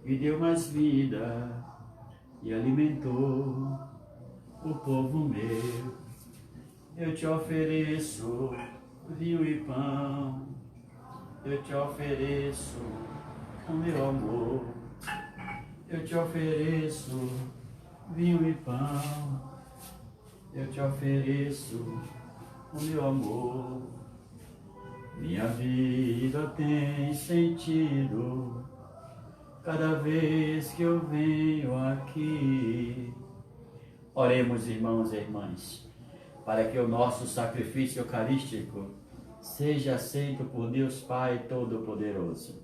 e deu mais vida e alimentou o povo meu. Eu te ofereço vinho e pão, eu te ofereço o meu amor, eu te ofereço vinho e pão, eu te ofereço o meu amor. Minha vida tem sentido cada vez que eu venho aqui. Oremos, irmãos e irmãs, para que o nosso sacrifício eucarístico seja aceito por Deus Pai Todo-Poderoso.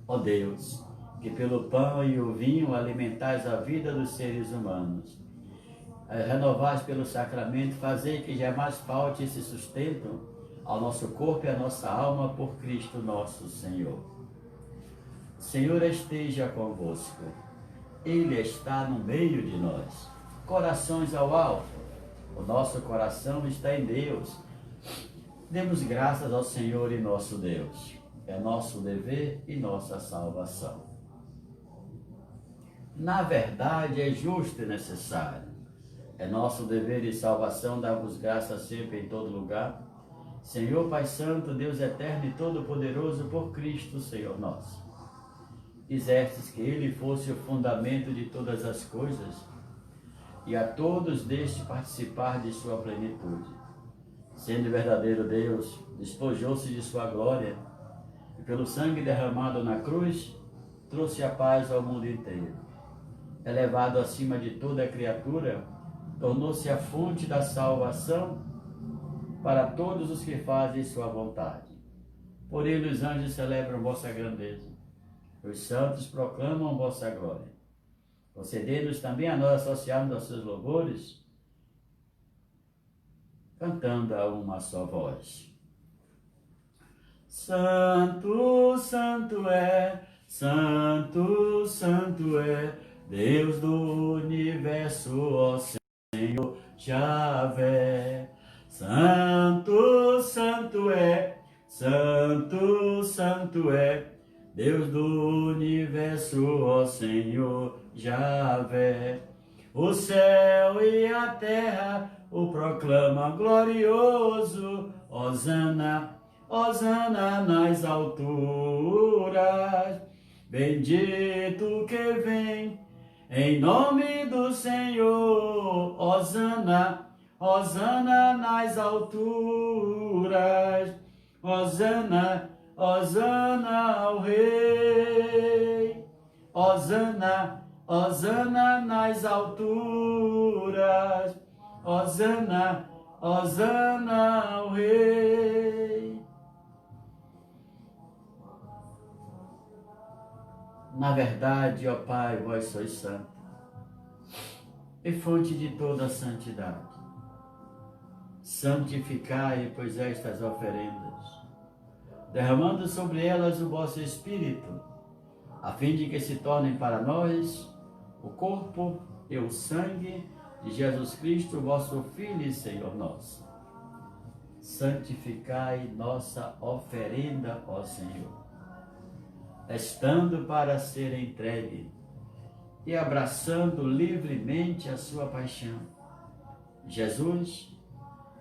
Ó Deus, que pelo pão e o vinho alimentais a vida dos seres humanos, renovais pelo sacramento, fazei que jamais falte esse sustento ao nosso corpo e à nossa alma por Cristo nosso Senhor. O Senhor esteja convosco, Ele está no meio de nós. Corações ao alto, o nosso coração está em Deus. Demos graças ao Senhor e nosso Deus. É nosso dever e nossa salvação. Na verdade, é justo e necessário. É nosso dever e salvação dar-vos graças sempre em todo lugar. Senhor Pai Santo, Deus eterno e todo-poderoso, por Cristo, Senhor nosso. Quisestes que Ele fosse o fundamento de todas as coisas e a todos deste participar de sua plenitude. Sendo verdadeiro Deus, despojou-se de sua glória e pelo sangue derramado na cruz, trouxe a paz ao mundo inteiro. Elevado acima de toda a criatura, tornou-se a fonte da salvação para todos os que fazem sua vontade. Por ele os anjos celebram vossa grandeza, os santos proclamam vossa glória. Concedei-nos também a nós associarmos aos seus louvores, cantando a uma só voz. Santo, santo é, santo, santo é, Deus do universo, ó Senhor Javé. Santo, santo é, santo, santo é, Deus do universo, ó Senhor Javé. O céu e a terra o proclamam glorioso, Hosana, Hosana nas alturas. Bendito que vem em nome do Senhor, Hosana, Hosana nas alturas. Hosana, Hosana ao Rei. Hosana, Hosana nas alturas. Hosana, Hosana ao Rei. Na verdade, ó Pai, vós sois santo e fonte de toda a santidade. Santificai, pois, estas oferendas, derramando sobre elas o vosso Espírito, a fim de que se tornem para nós o corpo e o sangue de Jesus Cristo, vosso Filho e Senhor nosso. Santificai nossa oferenda, ó Senhor, estando para ser entregue e abraçando livremente a sua paixão. Jesus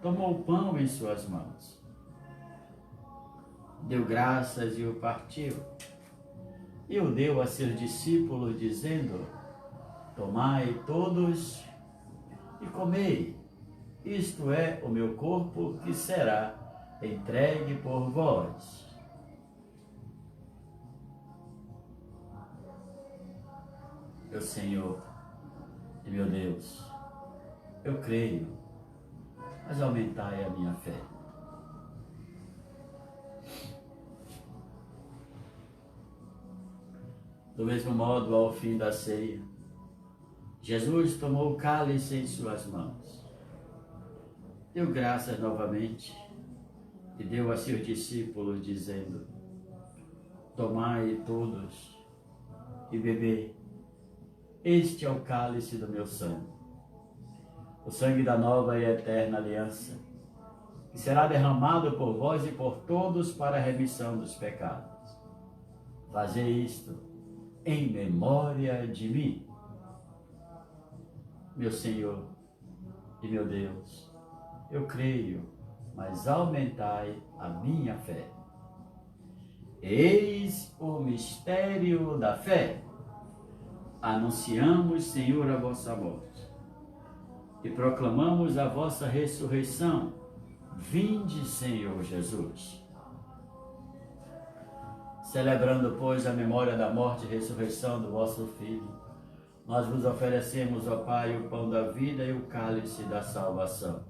tomou o pão em suas mãos, deu graças e o partiu, e o deu a seus discípulos, dizendo: tomai todos e comei, isto é o meu corpo que será entregue por vós. Meu Senhor e meu Deus, eu creio, mas aumentai a minha fé. Do mesmo modo, ao fim da ceia, Jesus tomou o cálice em suas mãos, deu graças novamente e deu a seus discípulos, dizendo: tomai todos e bebei, este é o cálice do meu sangue, o sangue da nova e eterna aliança, que será derramado por vós e por todos para a remissão dos pecados. Fazei isto em memória de mim. Meu Senhor e meu Deus, eu creio, mas aumentai a minha fé. Eis o mistério da fé. Anunciamos, Senhor, a vossa morte, e proclamamos a vossa ressurreição. Vinde, Senhor Jesus. Celebrando, pois, a memória da morte e ressurreição do vosso Filho, nós vos oferecemos, ó Pai, o pão da vida e o cálice da salvação.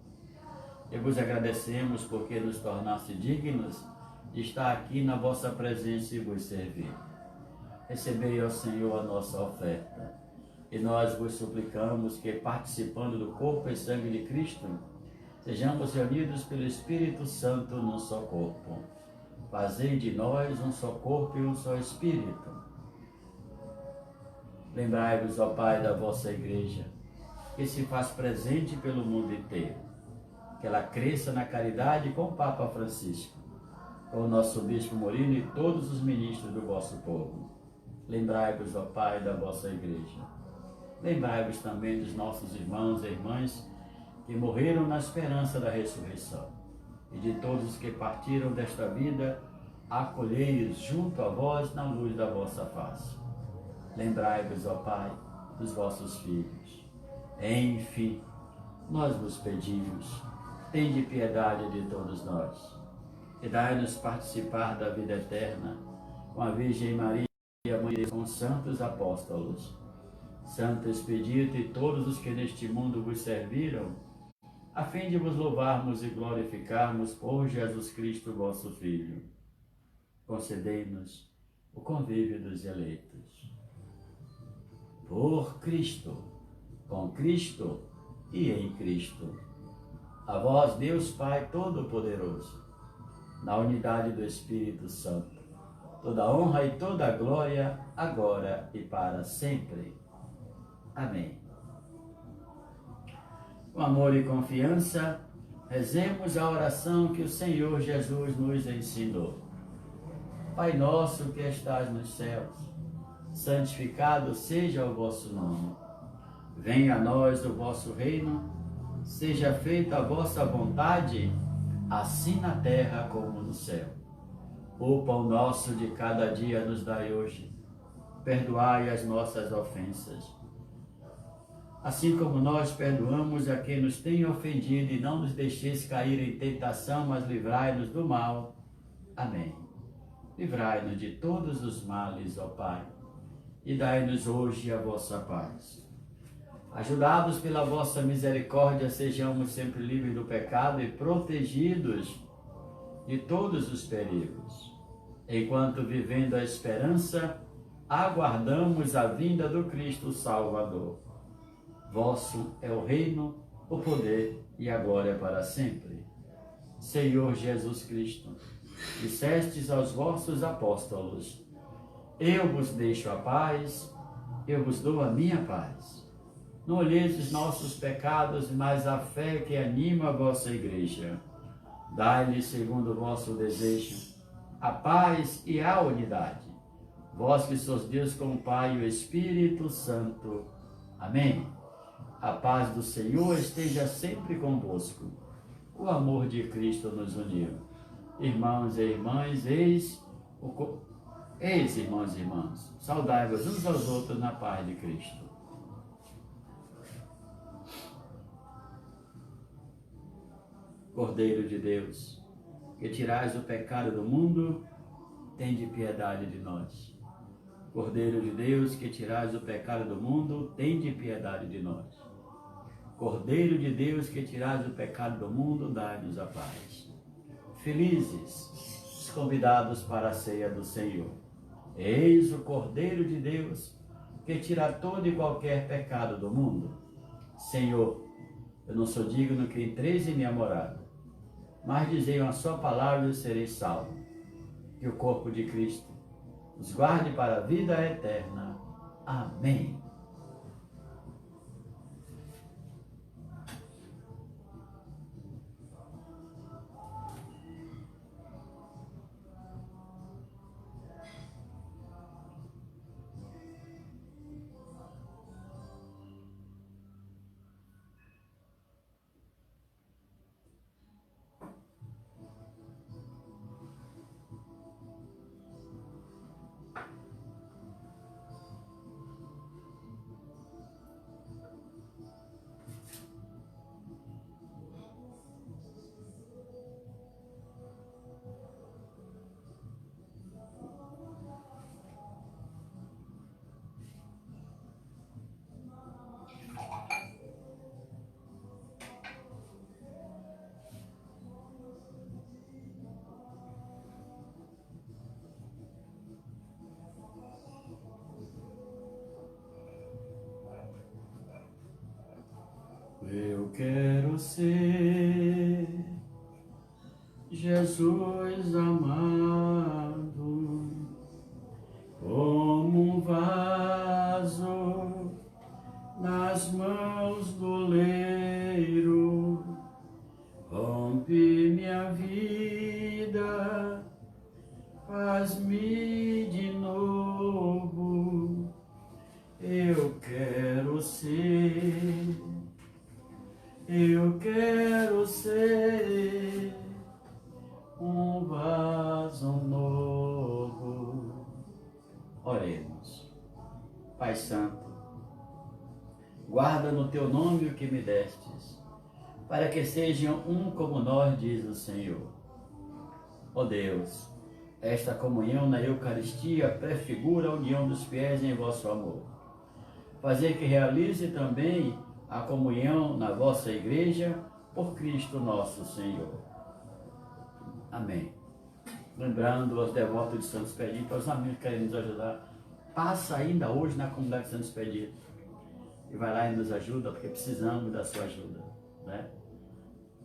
E vos agradecemos porque nos tornaste dignos de estar aqui na vossa presença e vos servir. Recebei, ó Senhor, a nossa oferta. E nós vos suplicamos que, participando do corpo e sangue de Cristo, sejamos reunidos pelo Espírito Santo num só corpo. Fazei de nós um só corpo e um só Espírito. Lembrai-vos, ó Pai, da vossa Igreja, que se faz presente pelo mundo inteiro. Que ela cresça na caridade com o Papa Francisco, com o nosso Bispo Morino e todos os ministros do vosso povo. Lembrai-vos, ó Pai, da vossa Igreja. Lembrai-vos também dos nossos irmãos e irmãs que morreram na esperança da ressurreição. E de todos os que partiram desta vida, acolhei-os junto a vós na luz da vossa face. Lembrai-vos, ó Pai, dos vossos filhos. Enfim, nós vos pedimos, tende piedade de todos nós, e dai-nos participar da vida eterna com a Virgem Maria, Mãe de Deus, com os santos apóstolos, Santo Expedito e todos os que neste mundo vos serviram, a fim de vos louvarmos e glorificarmos por Jesus Cristo, vosso Filho. Concedei-nos o convívio dos eleitos. Por Cristo, com Cristo e em Cristo. A vós, Deus Pai Todo-Poderoso, na unidade do Espírito Santo, toda honra e toda glória, agora e para sempre. Amém. Com amor e confiança, rezemos a oração que o Senhor Jesus nos ensinou. Pai nosso que estás nos céus, santificado seja o vosso nome. Venha a nós o vosso reino, seja feita a vossa vontade, assim na terra como no céu. O pão nosso de cada dia nos dai hoje. Perdoai as nossas ofensas, assim como nós perdoamos a quem nos tem ofendido, e não nos deixeis cair em tentação, mas livrai-nos do mal. Amém. Livrai-nos de todos os males, ó Pai, e dai-nos hoje a vossa paz. Ajudados pela vossa misericórdia, sejamos sempre livres do pecado e protegidos de todos os perigos, enquanto, vivendo a esperança, aguardamos a vinda do Cristo Salvador. Vosso é o reino, o poder e a glória para sempre. Senhor Jesus Cristo, dissestes aos vossos apóstolos: eu vos deixo a paz, eu vos dou a minha paz. Não olheis os nossos pecados, mas a fé que anima a vossa Igreja. Dai-lhe, segundo o vosso desejo, a paz e a unidade. Vós que sois Deus com o Pai e o Espírito Santo. Amém. A paz do Senhor esteja sempre convosco. O amor de Cristo nos uniu. Irmãos e irmãs, irmãos e irmãs, saudai-vos uns aos outros na paz de Cristo. Cordeiro de Deus, que tirais o pecado do mundo, tende piedade de nós. Cordeiro de Deus, que tirais o pecado do mundo, tende piedade de nós. Cordeiro de Deus, que tirais o pecado do mundo, dai-nos a paz. Felizes os convidados para a ceia do Senhor. Eis o Cordeiro de Deus, que tira todo e qualquer pecado do mundo. Senhor, eu não sou digno que entreis em minha morada, mas dizei uma só palavra e serei salvo. Que o corpo de Cristo os guarde para a vida eterna. Amém. Eu quero ser Jesus amado, como um vaso nas mãos do oleiro. Rompe minha vida, faz-me de novo. Eu quero ser um vaso novo. Oremos. Pai Santo, guarda no teu nome o que me destes, para que sejam um como nós, diz o Senhor. Ó Deus, esta comunhão na Eucaristia prefigura a união dos fiéis em vosso amor. Fazer que realize também a comunhão na vossa igreja, por Cristo nosso Senhor. Amém. Lembrando aos devotos de Santo Expedito, aos amigos que querem nos ajudar, passa ainda hoje na comunidade de Santo Expedito e vai lá e nos ajuda, porque precisamos da sua ajuda, né?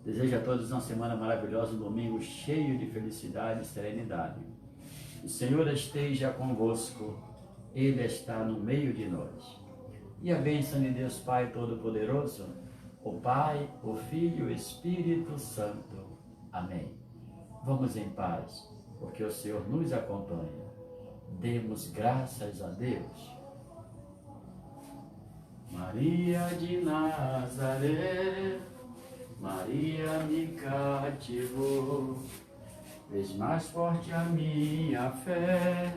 Desejo a todos uma semana maravilhosa, um domingo cheio de felicidade e serenidade. O Senhor esteja convosco, Ele está no meio de nós. E a bênção de Deus Pai Todo-Poderoso, o Pai, o Filho e o Espírito Santo. Amém. Vamos em paz, porque o Senhor nos acompanha. Demos graças a Deus. Maria de Nazaré, Maria me cativou, fez mais forte a minha fé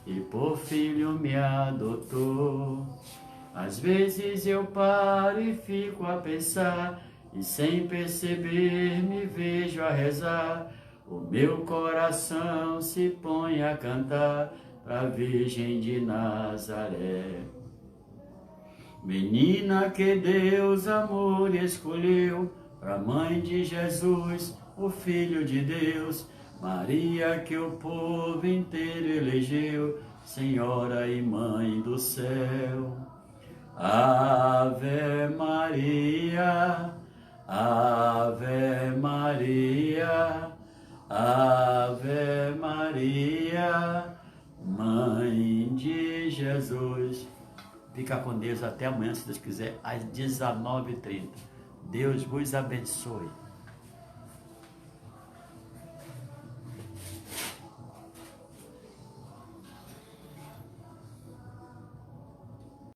e por filho me adotou. Às vezes eu paro e fico a pensar, e sem perceber me vejo a rezar. O meu coração se põe a cantar pra Virgem de Nazaré. Menina que Deus amor escolheu, pra mãe de Jesus, o Filho de Deus. Maria que o povo inteiro elegeu, Senhora e Mãe do céu. Ave Maria, Ave Maria, Ave Maria, Mãe de Jesus. Fica com Deus até amanhã, se Deus quiser, às 19h30. Deus vos abençoe.